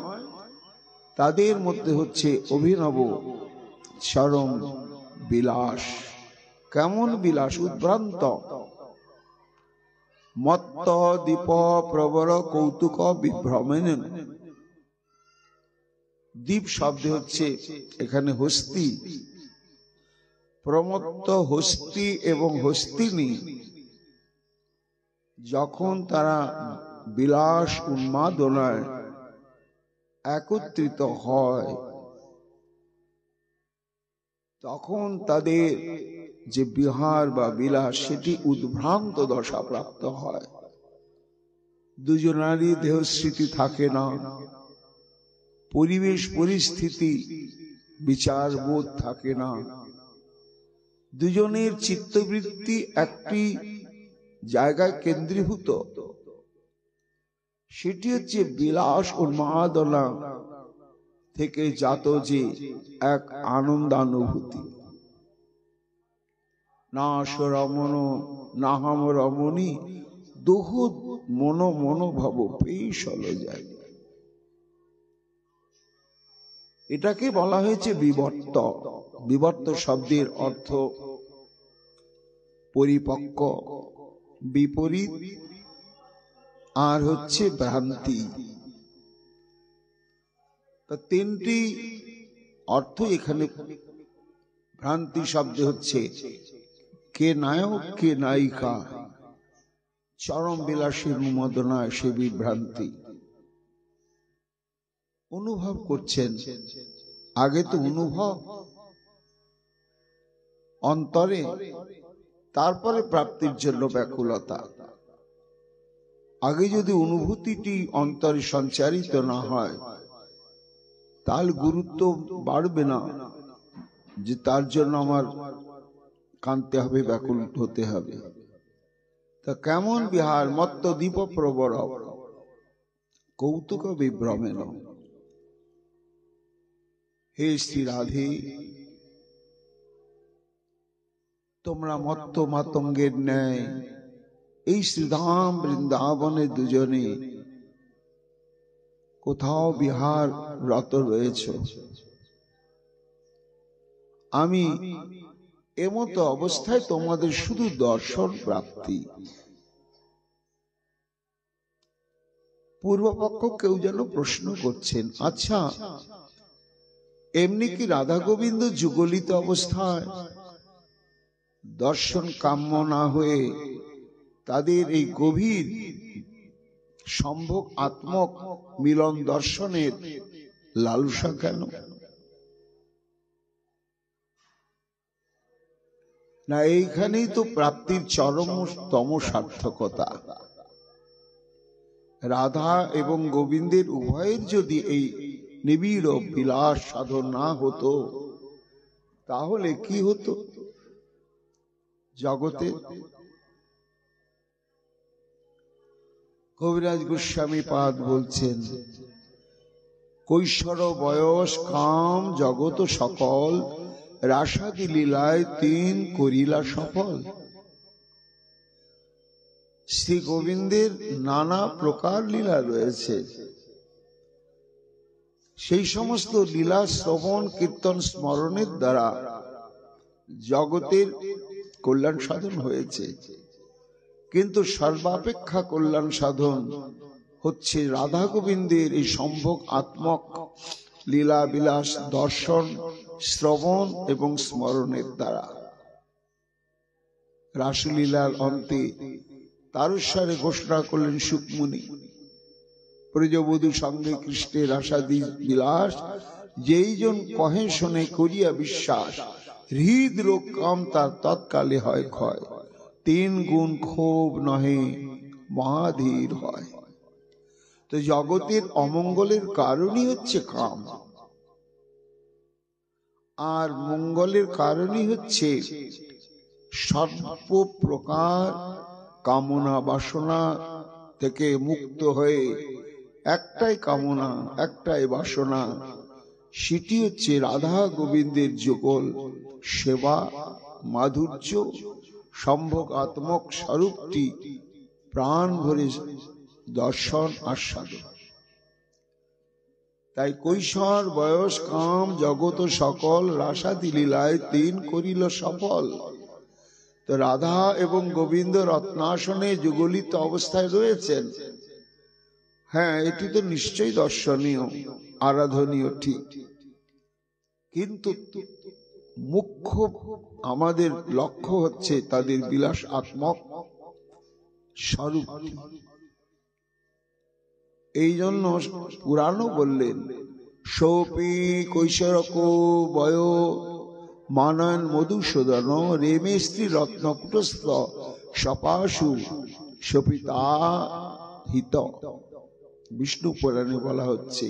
তাদের মধ্যে হচ্ছে অভিনব চরম বিলাস। কেমন বিলাস? উদ্ভ্রান্ত মত্ত দীপ প্রবর কৌতুক বিভ্রমেন। দ্বীপ শব্দে হচ্ছে এখানে হস্তি। প্রমত্ত হস্তি এবং হস্তিনী যখন তারা বিলাস উন্মাদনায় একত্রিত হয়, তখন তাদের যে বিহার বা বিলাস সেটি উদ্ভ্রান্ত দশা প্রাপ্ত হয়। দুজনারই দেহস্মৃতি থাকে না, পরিবেশ পরিস্থিতি বিচারবোধ থাকে না, দুজনের চিত্তবৃত্তি একটি জায়গায় কেন্দ্রীভূত। সেটি হচ্ছে বিলাস উন্মাদনা থেকে জাত যে এক আনন্দানুভূতি। নাশ রমণ নাহম রমণী দুহু মন মনোভাব পেশল যায়। এটাকে বলা হয়েছে বিবর্ত। বিবর্ত শব্দের অর্থ পরিপক্ক, বিপরীত, আর হচ্ছে ভ্রান্তি। তিনটি অর্থ এখানে। ভ্রান্তি শব্দ হচ্ছে কে নায়ক কে নায়িকা, চরম বিলাসের উন্মাদনায় সে বিভ্রান্তি অনুভব করছেন। আগে তো অনুভব অন্তরে, তারপরে প্রাপ্তির জন্য ব্যাকুলতা। আগে যদি অনুভূতিটি অন্তরে সঞ্চারিত না হয়, তাহলে গুরুত্ব বাড়বে না যে তার জন্য আমার কাঁদতে হবে, ব্যাকুল হতে হবে। তা কেমন বিহার? মত্ত দীপ প্রবর কৌতুক বিভ্রমেন। হে শ্রী রাধে, তোমরা মত্ত মাতঙ্গের ন্যায় এই শ্রীধাম বৃন্দাবনে দুজনে কোথাও বিহার রত রয়েছ। আমি এমতো অবস্থায় তোমাদের শুধু দর্শন প্রাপ্তি। পূর্বপক্ষ কেউ যেন প্রশ্ন করছেন, আচ্ছা এমনি কি রাধা গোবিন্দ যুগলিত অবস্থায় দর্শন কাম্য না হয়ে তাদের এই গভীর সম্ভোগ আত্মক মিলন দর্শনের লালসা কেন? না, এইখানেই তো প্রাপ্তির চরমতম সার্থকতা। রাধা এবং গোবিন্দের উভয়ের যদি এই নিবিড় বিলাস সাধন না হতো, তাহলে কি হতো জগতে? কবিরাজ গোস্বামী পাদ বলছেন, কৈশোর বয়স কাম জগত সকল রাসাদি লীলায় তিন করিলা সফল। শ্রী গোবিন্দের নানা প্রকার লীলা রয়েছে। সেই সমস্ত লীলা শ্রবণ কীর্তন স্মরণের দ্বারা জগতের কল্যাণ সাধন হয়েছে। কিন্তু সর্বাপেক্ষা কল্যাণ সাধন হচ্ছে রাধা গোবিন্দের এই সম্ভোগ আত্মক লীলা বিলাস দর্শন শ্রবণ এবং স্মরণের দ্বারা। রাসলীলার অন্তে তারস্বরে ঘোষণা করলেন সুকমুনি, প্রজবধূ সঙ্গে কৃষ্ণের আশাদি বিলাস যেই জন কহে শোনে করিয়া বিশ্বাস, হৃদরোগ কাম তার তৎকালে হয় ক্ষয়, তিন গুণ ক্ষোভ নহে মহাধীর হয়। তো জগতের অমঙ্গলের কারণই হচ্ছে কাম, আর মঙ্গলের কারণই হচ্ছে সর্বপ্রকার কামনা বাসনা থেকে মুক্ত হয়ে একটাই কামনা, একটাই বাসনা, সেটি হচ্ছে রাধা গোবিন্দের যুগল সেবা, মাধুর্য, সম্ভোগাত্মক স্বরূপটি প্রাণ ভরে দর্শন আস্বাদন। তাই কৈশোর বয়স কাম জগত সকল রাসাদি লীলায় তিন করিল সফল। তো রাধা এবং গোবিন্দ রত্নাসনে যুগলিত অবস্থায় রয়েছেন। হ্যাঁ, এটি তো নিশ্চয়ই দর্শনীয়, আরাধনীয়, ঠিক, কিন্তু মুখ্য আমাদের লক্ষ্য হচ্ছে তাদের বিলাস আত্মক স্বরূপ। এই জন্য পুরাণও বললেন, সোপি কৈশোরক বয় মানন মধুসূদন রেমে স্ত্রী রত্নকুটস্থ সপাশু সপিতা হিত। বিষ্ণু পুরাণে বলা হচ্ছে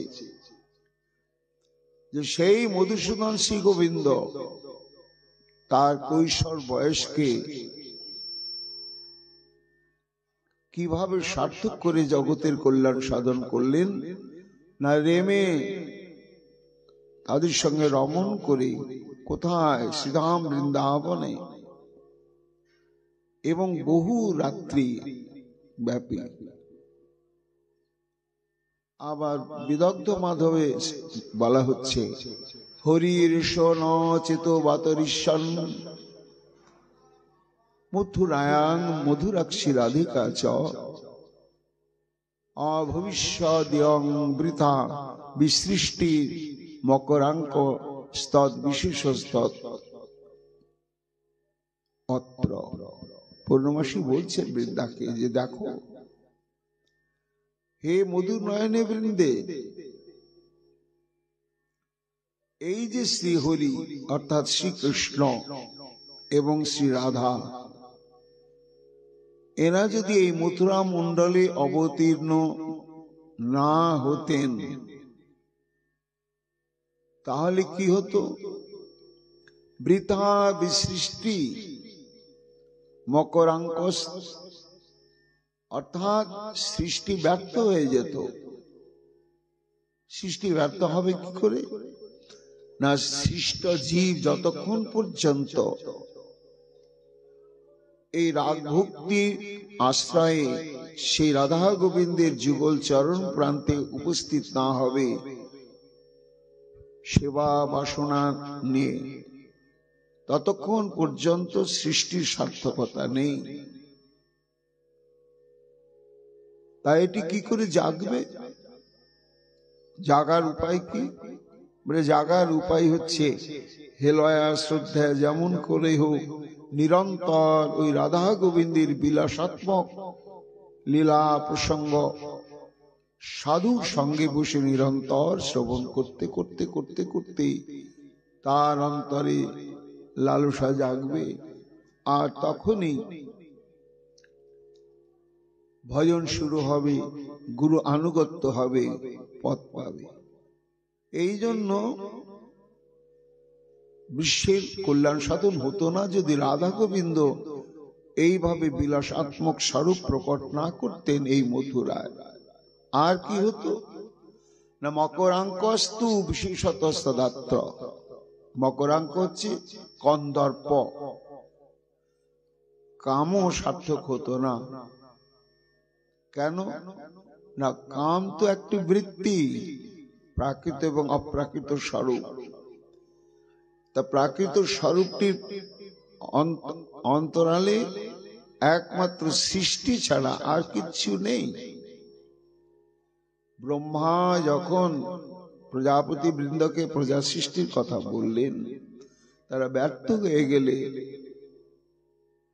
যে সেই মধুসূদন শ্রী গোবিন্দ তার কৈশোর বয়সকে কিভাবে সার্থক করে জগতের কল্যাণ সাধন করলেন না, রেমে তাদের সঙ্গে রমণ করে, কোথায়? শ্রীধাম বৃন্দাবনে, এবং বহু রাত্রি ব্যাপী। আবার বিদগ্ধ মাধবে বলা হচ্ছে, হরির শোন চেত বাতরিশন মথুরায়াং মধুরাক্ষী রাধিকা চ অভবিষ্যদ্যং বৃথা বিসৃষ্টি মকরাঙ্ক স্তদ বিশেষস্তৎ অত্র। পূর্ণমাসী বলছেন বৃন্দাকে যে দেখো হে মধুর নয়নে বৃন্দে, এই যে শ্রীহরি অর্থাৎ শ্রীকৃষ্ণ এবং শ্রী রাধা, এরা যদি এই মথুরা মণ্ডলে অবতীর্ণ না হতেন তাহলে কি হতো? বৃথা বিসৃষ্টি মকরাঙ্ক, অর্থাৎ সৃষ্টি ব্যর্থ হয়ে যেত। সৃষ্টি ব্যর্থ হবে কি করে? না, সৃষ্ট জীব যতক্ষণ পর্যন্ত এই রাগ ভক্তির আশ্রয়ে সেই রাধা গোবিন্দের যুগল চরণ প্রান্তে উপস্থিত না হবে সেবা বাসনা নিয়ে, ততক্ষণ পর্যন্ত সৃষ্টির সার্থকতা নেই। তাই এটি কি করে জাগবে? জাগার উপায় কি? জাগার উপায় হচ্ছে হেলয়া শ্রদ্ধা যেমন করে হোক নিরন্তর ওই রাধা গোবিন্দের বিলাসাত্মক লীলা প্রসঙ্গ সাধুর সঙ্গে বসে নিরন্তর শ্রবণ করতে করতে করতে করতে তার অন্তরে লালসা জাগবে, আর তখনই ভজন শুরু হবে, গুরু আনুগত্য হবে, পথ পাবে। এই জন্য বিশ্বের কল্যাণ সাধন হতো না যদি রাধা গোবিন্দ এইভাবে বিলাসাত্মক স্বরূপ প্রকট না করতেন এই মথুরায়। আর কি হতো না, মকরাঙ্কস্তু বিশেষত সদাত্র। মকরাঙ্ক হচ্ছে কন্দর্প, কামও সার্থক হতো না। কেন না, কাম তো একটি বৃত্তি, প্রাকৃত এবং অপ্রাকৃত স্বরূপ। তা প্রাকৃত স্বরূপটির অন্তরালে একমাত্র সৃষ্টি ছাড়া আর কিচ্ছু নেই। ব্রহ্মা যখন প্রজাপতি বৃন্দকে প্রজা সৃষ্টির কথা বললেন, তারা ব্যর্থ হয়ে গেলে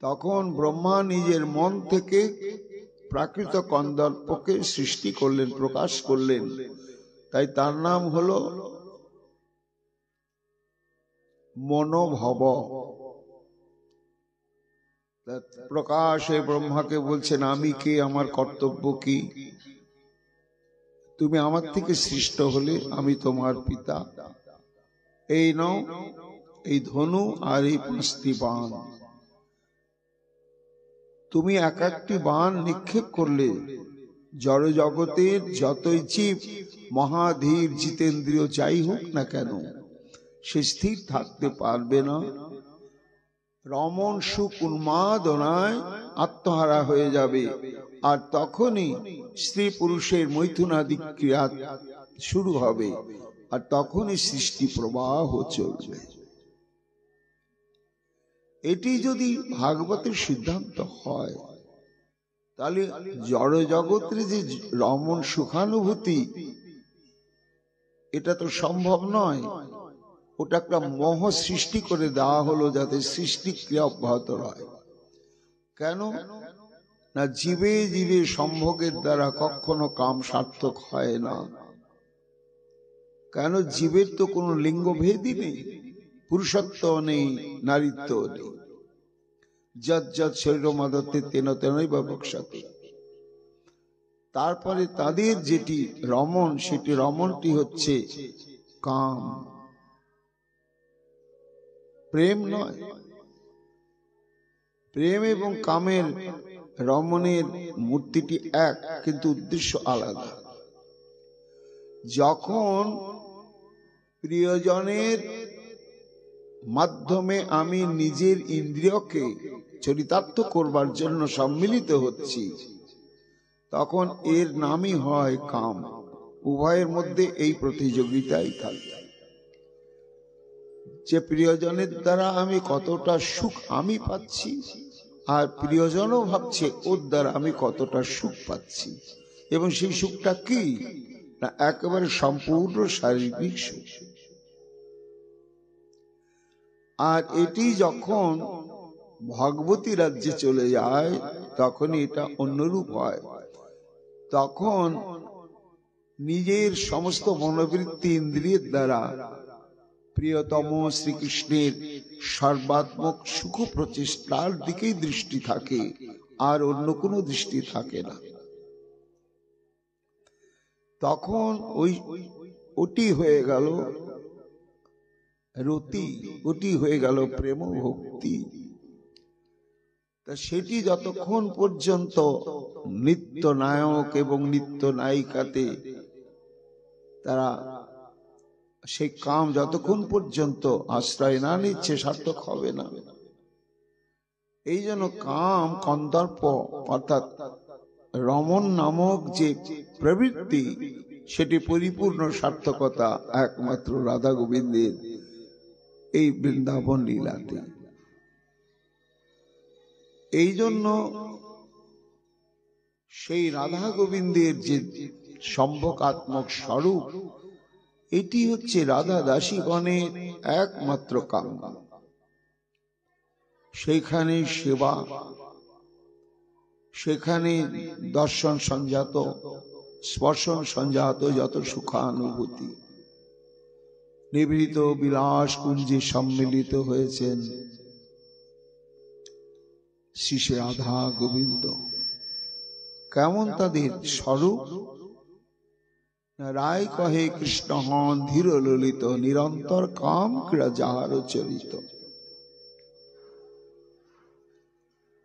তখন ব্রহ্মা নিজের মন থেকে প্রাকৃত কন্দর্পকে সৃষ্টি করলেন, প্রকাশ করলেন। তাই তার নাম হলো মনোভব। প্রকাশে ব্রহ্মাকে বলছেন, আমি কে, আমার কর্তব্য কি? তুমি আমার থেকে সৃষ্ট হলে আমি তোমার পিতা। এই নাও এই ধনু আর এই 5টি বাণ। তুমি এক একটি বাণ নিক্ষেপ করলে জড় জগতের যতই জীব মহাধীর জিতেন্দ্রীয় যাই হোক না কেন, সে স্থির থাকতে পারবে না। রমণ সুখ উন্মাদনায় আত্মহারা হয়ে যাবে, আর তখনই স্ত্রী পুরুষের মৈথুনাদি ক্রিয়া শুরু হবে, আর তখনই সৃষ্টি প্রবাহ চলবে। এটি যদি ভাগবতের সিদ্ধান্ত হয়, তাহলে জড় জগতের যে রমণ সুখানুভূতি, এটা তো সম্ভব নয়। ওটা একটা মোহ সৃষ্টি করে দেওয়া হলো যাতে সৃষ্টি ক্রিয়া অব্যাহত হয়। কেন না, জীবে জীবে সম্ভোগের দ্বারা কখনো কাম সার্থক হয় না। কেন, জীবের তো কোনো লিঙ্গভেদই নেই, পুরুষত্ব নেই, নারীত্ব নেই। যৎ যৎ শরীর মাদতে তেন তেনই বা বক্সাতে। তারপরে তাদের যেটি রমণ, সেটি রমণটি হচ্ছে কাম, প্রেম নয়। প্রেম এবং কামের রমণের মূর্তিটি এক, কিন্তু উদ্দেশ্য আলাদা। যখন প্রিয়জনের মাধ্যমে আমি নিজের ইন্দ্রিয়কে চরিতার্থ করবার জন্য সম্মিলিত হচ্ছি, তখন এর নামই হয় কাম। উভয়ের মধ্যে এই প্রতিযোগিতাই থাকে যে প্রিয়জনের দ্বারা আমি কতটা সুখ আমি পাচ্ছি, আর প্রিয়জনও ভাবছে ওর দ্বারা আমি কতটা সুখ পাচ্ছি। এবং সেই সুখটা কি না, একেবারে সম্পূর্ণ শারীরিক সুখ। আর এটি যখন ভগবতী রাজ্যে চলে যায়, তখন এটা অন্যরূপ হয়। তখন নিজের সমস্ত মনোবৃত্তি ইন্দ্রিয়ের দ্বারা প্রিয়তম শ্রীকৃষ্ণের সর্বাত্মক সুখ প্রচেষ্টার দিকেই দৃষ্টি থাকে, আর অন্য কোনো দৃষ্টি থাকে না। তখন ওটি হয়ে গেল রতি, ওটি হয়ে গেল প্রেম ভক্তি। তা সেটি যতক্ষণ পর্যন্ত নিত্য নায়ক এবং নিত্য নায়িকাতে তারা সেই কাম যতক্ষণ পর্যন্ত আশ্রয় না নিচ্ছে, সার্থক হবে না। এই জন্য কাম কন্দর্প অর্থাৎ রমণ নামক যে প্রবৃত্তি, সেটি পরিপূর্ণ সার্থকতা একমাত্র রাধা গোবিন্দের এই বৃন্দাবন লীলাতে। এই জন্য সেই রাধা গোবিন্দের যে সম্ভোগাত্মক স্বরূপ, এটি হচ্ছে রাধা দাসীগণের একমাত্র কাম্য। সেখানে সেবা, সেখানে দর্শন সঞ্জাত, স্পর্শন সঞ্জাত যত সুখানুভূতি, নিভৃত বিলাস কুঞ্জে সম্মিলিত হয়েছেন শ্রী রাধা গোবিন্দ। কেমন তাদের স্বরূপ? রায় কহে কৃষ্ণ হন ধীর ললিত, নিরন্তর কাম ক্রীড়া যাহার চরিত।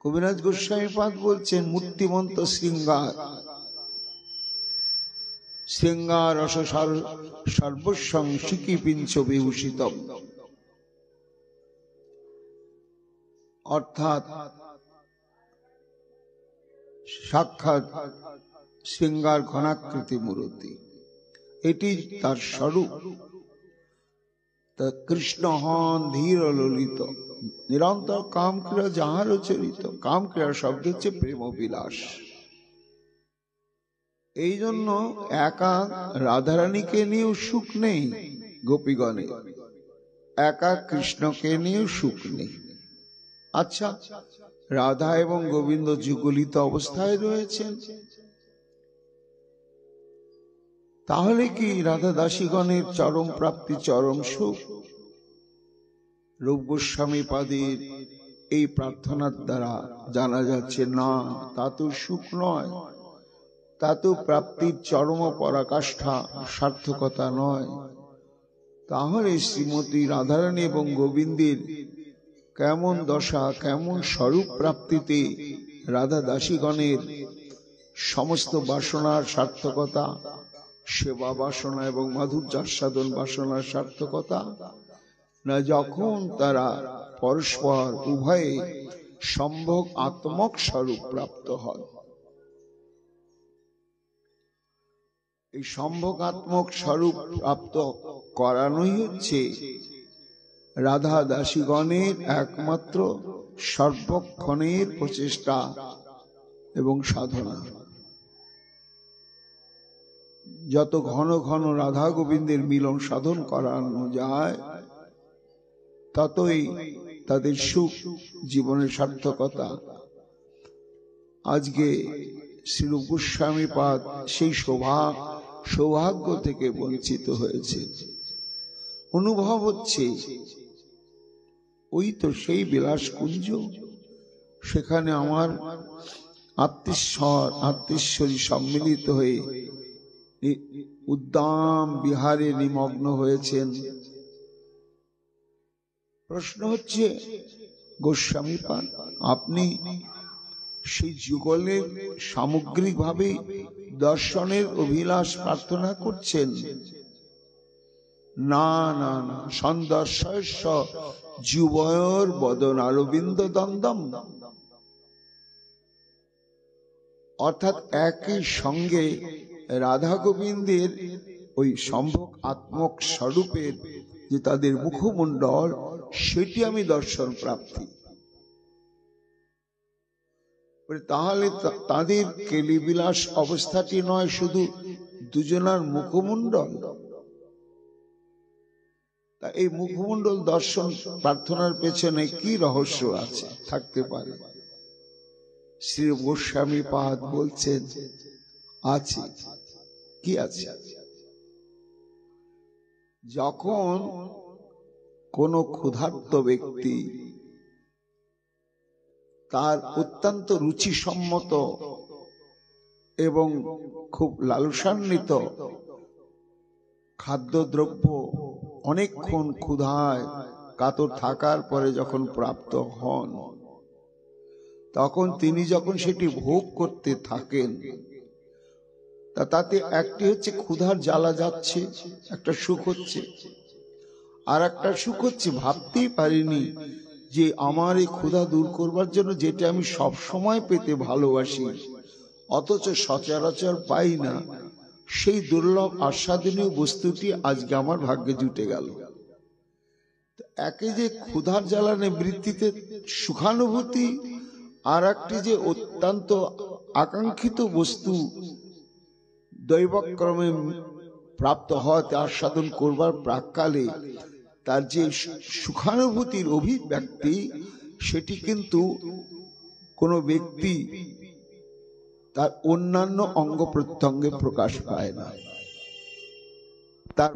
কবিরাজ গোস্বামীপাদ বলছেন, মূর্তিমন্ত শৃঙ্গার, শৃঙ্গার রস সর্বস্বং শিকি পিঞ্চ বিভূষিতম। অর্থাৎ সাক্ষাৎ শৃঙ্গার ঘনাকৃতি মূর্তি, এটি তার স্বরূপ। কৃষ্ণ হন ধীর ললিত, নিরন্তর কাম ক্রিয়া যাহার চরিত। কাম ক্রিয়ার শব্দ হচ্ছে প্রেম বিলাস। এই জন্য একা রাধারানীকে নিয়েও সুখ নেই গোপীগণে, একা কৃষ্ণকে নিয়েও সুখ নেই। আচ্ছা, রাধা এবং গোবিন্দ যুগলিত অবস্থায় রয়েছেন, তাহলে কি রাধা দাসীগণের চরম প্রাপ্তি, চরম সুখ? রূপ গোস্বামী পাদের এই প্রার্থনার দ্বারা জানা যাচ্ছে না, তা তো সুখ নয়, তা তো প্রাপ্তির চরম পরাকাষ্ঠা, সার্থকতা নয়। তাহলে শ্রীমতী রাধারানী এবং গোবিন্দের কেমন দশা, কেমন স্বরূপ প্রাপ্তিতে রাধা দাসীগণের সমস্ত বাসনার সার্থকতা, সেবা বাসনা এবং মাধুর্যাস্বাদন বাসনার সার্থকতা, না যখন তারা পরস্পর উভয়ে সম্ভোগ আত্মক স্বরূপ প্রাপ্ত হয়। এই সম্ভোগাত্মক স্বরূপ প্রাপ্ত করানোই হচ্ছে রাধা দাসীগণের একমাত্র সর্বক্ষণের প্রচেষ্টা এবং সাধনা। যত ঘন ঘন রাধা গোবিন্দের মিলন সাধন করানো যায়, ততই তাদের সুখ, জীবনের সার্থকতা। আজকে শ্রীরূপ গোস্বামী পাদ সেই সৌভাগ্য থেকে বঞ্চিত হয়েছে। অনুভব হচ্ছে ওই তো সেই বিলাস কুঞ্জ, সেখানে আমার আত্মীশ্বরী সম্মিলিত হয়ে উদ্দাম বিহারে নিমগ্ন হয়েছেন। প্রশ্ন হচ্ছে, গোস্বামী পাদ, আপনি সেই যুগলের সামগ্রিকভাবে দর্শনের অভিলাষ প্রার্থনা করছেন? না না না, সন্দর্শস্য যুবয়োর বদন অরবিন্দ দ্বন্দ্বম, অর্থাৎ একই সঙ্গে রাধা গোবিন্দের ওই সম্ভোগ আত্মক স্বরূপের যে তাদের মুখমণ্ডল, সেটি আমি দর্শন প্রাপ্তি। তাহলে তাদের কেলিবিলাস অবস্থাটি নয় শুধু দুজনার মুখমণ্ডল। তা এই মুখমণ্ডল দর্শন প্রার্থনার পেছনে কি রহস্য আছে, থাকতে পারে? শ্রী গোস্বামী পাদ বলছেন, আছে। কি আছে? যখন কোন ক্ষুধার্ত ব্যক্তি তার অত্যন্ত রুচিসম্মত এবং খুব লালসান্বিত খাদ্যদ্রব্য অনেকক্ষণ ক্ষুধায় কাতর থাকার পরে যখন প্রাপ্ত হন, তখন তিনি যখন সেটি ভোগ করতে থাকেন, তাতে একটি হচ্ছে ক্ষুধার জ্বালা যাচ্ছে, একটা সুখ হচ্ছে। আর একটা সুখ হচ্ছে ভাবতেই পারিনি যে আমার এই ক্ষুধা দূর করবার জন্য যেটা আমি সব সময় পেতে ভালোবাসি অথচ সচরাচর পাই না, সেই দুর্লভ আস্বাদনীয় বস্তুটি আজকে আমার ভাগ্যে জুটে গেল। একে যে ক্ষুধার জ্বালা নিবৃত্তিতে সুখানুভূতি, আর একটি যে অত্যন্ত আকাঙ্ক্ষিত বস্তু দৈবক্রমে প্রাপ্ত হওয়াতে আস্বাদন করবার প্রাককালে তার যে সুখানুভূতির অভিব্যক্তি, সেটি কিন্তু কোনো ব্যক্তি তার অন্যান্য অঙ্গ প্রত্যঙ্গে প্রকাশ পায় না। তার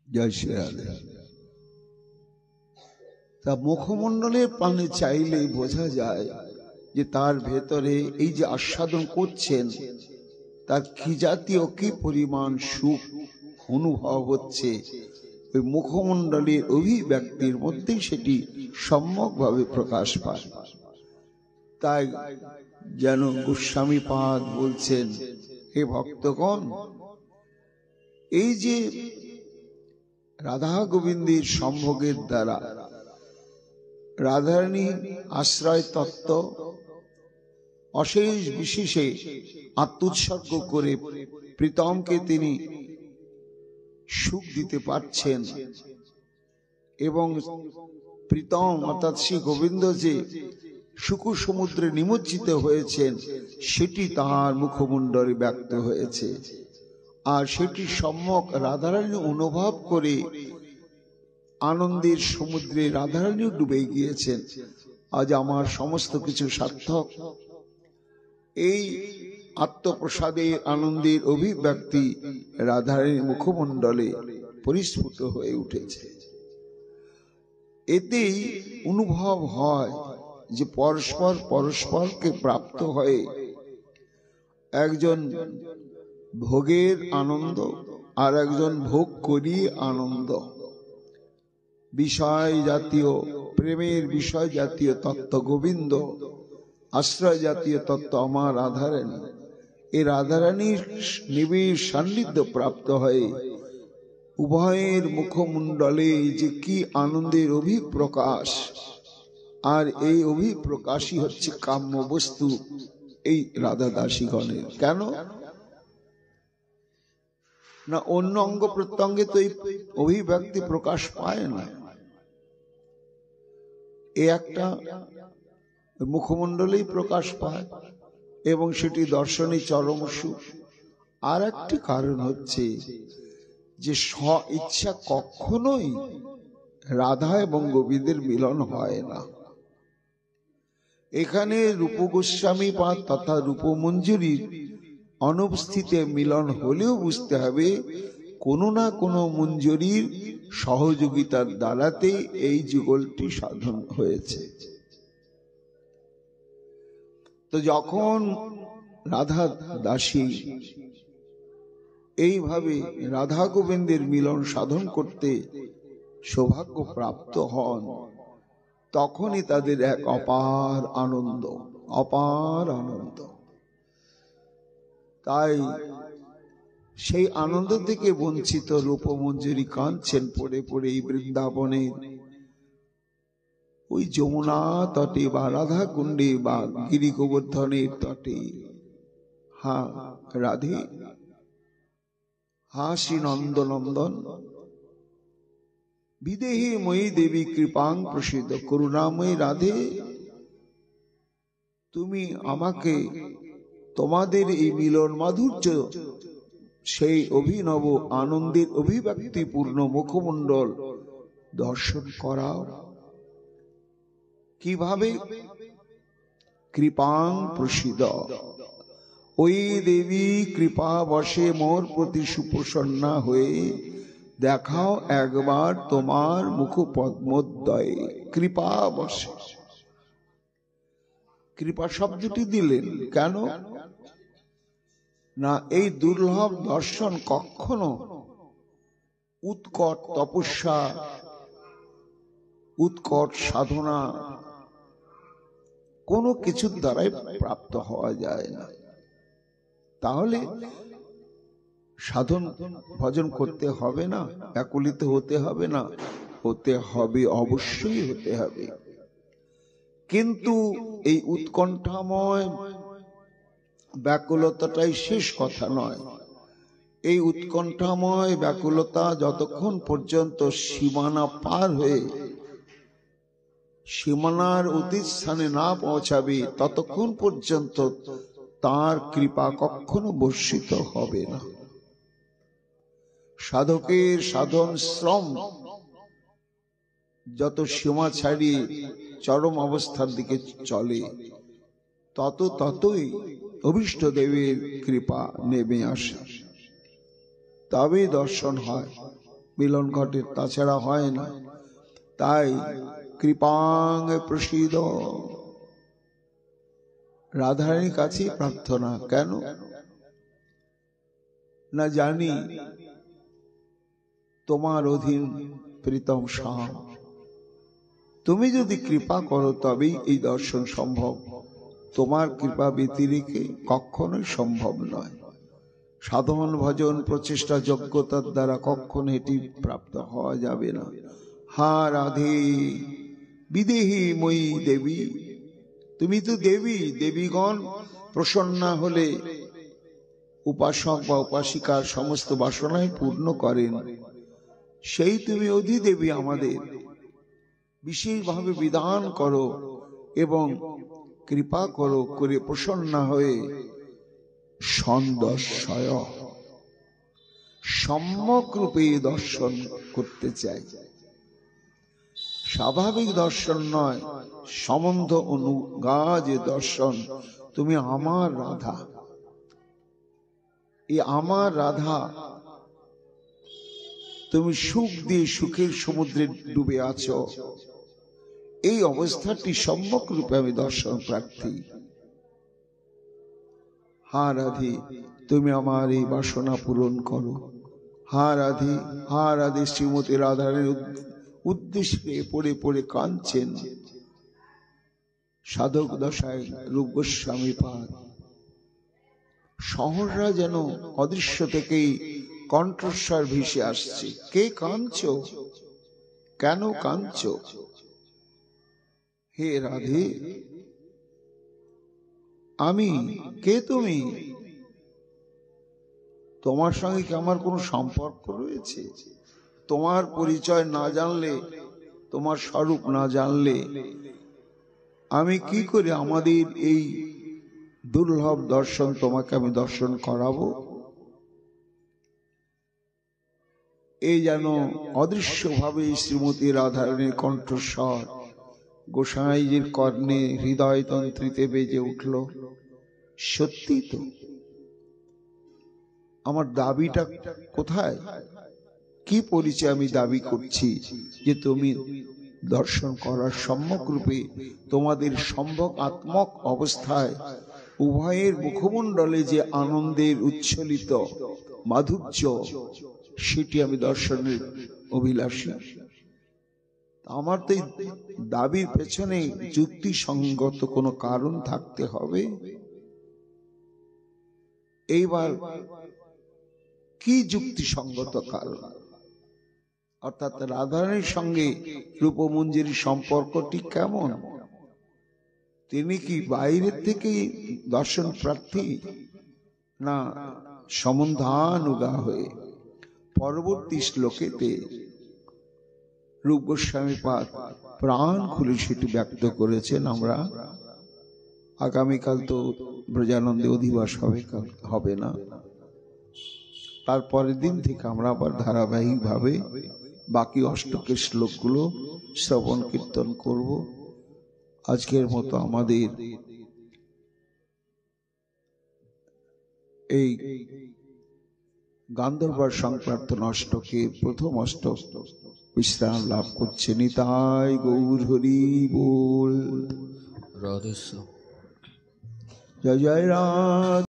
জয় শ্রী রাধে। তা মুখমণ্ডলের পানে চাইলেই বোঝা যায় যে তার ভেতরে এই যে আস্বাদন করছেন, তার কি জাতীয় কি পরিমাণ সুখ অনুভব হচ্ছে, ওই মুখমণ্ডলের অভিব্যক্তির মধ্যেই সেটি সম্যকভাবে প্রকাশ পায়। তাই যেন গোস্বামী পাদ বলছেন, হে ভক্তগণ, এই যে রাধা গোবিন্দের সম্ভোগের দ্বারা রাধারানী আশ্রয় তত্ত্ব অশেষ বিশেষে আত্মোৎসর্গ করে প্রীতমকে তিনি সুখ দিতে পারছেন, এবং প্রীতম অর্থাৎ শ্রী গোবিন্দ যে সুখ সমুদ্রে নিমজ্জিত হয়েছেন, সেটি তাহার মুখমণ্ডলে ব্যক্ত হয়েছে। আর সেটি সম্যক রাধারানী অনুভব করে আনন্দের সমুদ্রে রাধারানীও ডুবে গিয়েছেন। আজ আমার সমস্ত কিছু সার্থক। এই আত্মপ্রসাদের আনন্দের অভিব্যক্তি রাধারানীর মুখমণ্ডলে পরিস্ফুট হয়ে উঠেছে। এতেই অনুভব হয় যে পরস্পর পরস্পরকে প্রাপ্ত হয়ে একজন ভোগের আনন্দ আর একজন ভোগ করি আনন্দ, বিষয় জাতীয় প্রেমের বিষয় জাতীয় তত্ত্ব গোবিন্দ, আশ্রয় জাতীয় তত্ত্ব আমার রাধারানী। এই রাধারানীর নিবিড় সান্নিধ্য প্রাপ্ত হয়ে উভয়ের মুখমণ্ডলে যে কি আনন্দের অভিপ্রকাশ, আর এই অভিপ্রকাশই হচ্ছে কাম্য বস্তু এই রাধা দাসীগণের। কেন না, অন্য অঙ্গ প্রত্যঙ্গে তো এই অভিব্যক্তি প্রকাশ পায় না, এ একটা মুখমণ্ডলেই প্রকাশ পায় এবং সেটি দর্শনে চরম সুখ। আর একটি কারণ হচ্ছে যে স্ব ইচ্ছা কখনোই রাধা এবং গোবিন্দের মিলন হয় না। এখানে রূপ গোস্বামী পাদ তথা রূপমঞ্জুরির অনুপস্থিতে মিলন হলেও বুঝতে হবে কোনো না কোনো মঞ্জুরির সহযোগিতার দ্বারাতে এই যুগলটি সাধন হয়েছে। তো যখন রাধা দাসী এইভাবে রাধা গোবিন্দের মিলন সাধন করতে সৌভাগ্য প্রাপ্ত হন, তখনই তাদের এক অপার আনন্দ, অপার আনন্দ। তাই সেই আনন্দ থেকে বঞ্চিত রূপমঞ্জুরি কাঁদছেন পড়ে পড়ে এই বৃন্দাবনের ওই যমুনা তটে বা রাধা কুণ্ডে বা গিরি গোবর্ধনের তটে। হা রাধে, হা শ্রী নন্দনন্দন, বিদেহী ময়ী দেবী কৃপাং প্রসিদ্ধ। করুণাময়ী রাধে, তুমি আমাকে তোমাদের এই মিলন মাধুর্য, সেই অভিনব আনন্দের অভিব্যক্তিপূর্ণ মুখমণ্ডল দর্শন করাও। কিভাবে? কৃপাং প্রসিদ্ধ, ওই দেবী কৃপা বশে মোর প্রতি সুপ্রসন্না হয়ে দেখাও একবার তোমার মুখ পদ্মোদয়ে। কৃপা বশে, কৃপা শব্দটি দিলেন কেন না, এই দুর্লভ দর্শন কখনো উৎকট তপস্যা, উৎকট সাধনা কোনো কিছুর দ্বারাই প্রাপ্ত হওয়া যায় না। তাহলে সাধন ভজন করতে হবে না, ব্যাকুলিত হতে হবে না, হতে হবে, অবশ্যই হতে হবে। কিন্তু এই উৎকণ্ঠাময় ব্যাকুলতাটাই শেষ কথা নয়। এই উৎকণ্ঠাময় ব্যাকুলতা যতক্ষণ পর্যন্ত সীমানা পার হয়ে সীমানার অতীত স্থানে না পৌঁছাবে, ততক্ষণ পর্যন্ত তার কৃপা কখনো বর্ষিত হবে না। সাধকের সাধন শ্রম যত সীমা ছাড়িয়ে চরম অবস্থার দিকে চলে, ততই অভীষ্ট দেবের কৃপা নেমে আসে, তবে দর্শন হয়, মিলন ঘটে, তাছাড়া হয় না। তাই কৃপাং প্রসিদ্ধ, রাধারানীর কাছে প্রার্থনা। কেন না, জানি তোমার অধীন প্রীতম শ্যাম, তুমি যদি কৃপা করো তবেই এই দর্শন সম্ভব। তোমার কৃপা ব্যতিরেকে কখনোই সম্ভব নয়। সাধন ভজন প্রচেষ্টা যোগ্যতার দ্বারা কখনো এটি প্রাপ্ত হওয়া যাবে না। হা রাধে, বিদেহী মই দেবী, তুমি তো দেবী। দেবীগণ প্রসন্না হলে উপাসক বা উপাসিকার সমস্ত বাসনায় পূর্ণ করেন। সেই তুমি অধিদেবী, আমাদের বিশেষভাবে বিধান করো এবং কৃপা করো, করে প্রসন্না হয়ে সন্দর্শয়, সম্যক রূপে দর্শন করতে চাই। স্বাভাবিক দর্শন নয়, সম্বন্ধ অনুগা যে দর্শন। তুমি আমার রাধা, এই আমার রাধা তুমি সুখ দিয়ে সুখের সমুদ্রে ডুবে আছো। এই অবস্থাটি সম্যক রূপে আমি দর্শন প্রার্থী। হা রাধে, তুমি আমার এই বাসনা পূরণ করো। হা রাধে, হা রাধে। শ্রীমতী রাধারানীর উদ্দেশ্যে পড়ে পড়ে কাঁদছেন সাধক দশায় রূপ গোস্বামী পাদ। শহররা যেন অদৃশ্য থেকেই কণ্ঠস্বর ভেসে আসছে। কে কাঁদছো? কেন কাঁদছো? হে রাধে, আমি কে? তুমি? তোমার সঙ্গে কি আমার কোনো সম্পর্ক রয়েছে? তোমার পরিচয় না জানলে, তোমার স্বরূপ না জানলে আমি কি করে আমাদের এই দুর্লভ দর্শন তোমাকে আমি দর্শন করাবো? এই যেন অদৃশ্যভাবে শ্রীমতী রাধারানীর কণ্ঠস্বর গোসাইজির কর্ণে হৃদয় তন্ত্রীতে বেজে উঠল। সত্যি তো, আমার দাবিটা কোথায়? কি পরিচয় আমি দাবি করছি যে তুমি দর্শন করার সম্যক রূপে তোমাদের সম্ভব আত্মক অবস্থায় উভয়ের মুখমণ্ডলে যে আনন্দের উচ্ছ্বলিত মাধুর্য, সেটি আমি দর্শনের অভিলাষী। আমার তো এই দাবির পেছনে যুক্তিসঙ্গত কোনো কারণ থাকতে হবে। এইবার কি যুক্তিসঙ্গত কারণ? অর্থাৎ রাধারানীর সঙ্গে রূপমঞ্জরির সম্পর্কটি কেমন? তিনি কি বাইরের থেকেই দর্শন প্রার্থী, না সম্বন্ধানুগা হয়ে? পরবর্তী শ্লোকেতে রূপ গোস্বামী পাদ প্রাণ খুলে সেটি ব্যক্ত করেছেন। আমরা আগামীকাল তো ব্রজানন্দে অধিবাস হবে না, তারপরের দিন থেকে আমরা আবার ধারাবাহিকভাবে বাকি অষ্টকের শ্লোকগুলো শ্রবণ কীর্তন করব। আজকের মতো আমাদের এই গান্ধর্বর সংপ্রার্থন অষ্টকে প্রথম অষ্টক বিশ্রাম লাভ করছে। নিতাই গৌর হরি বল। জয় জয় রাধে।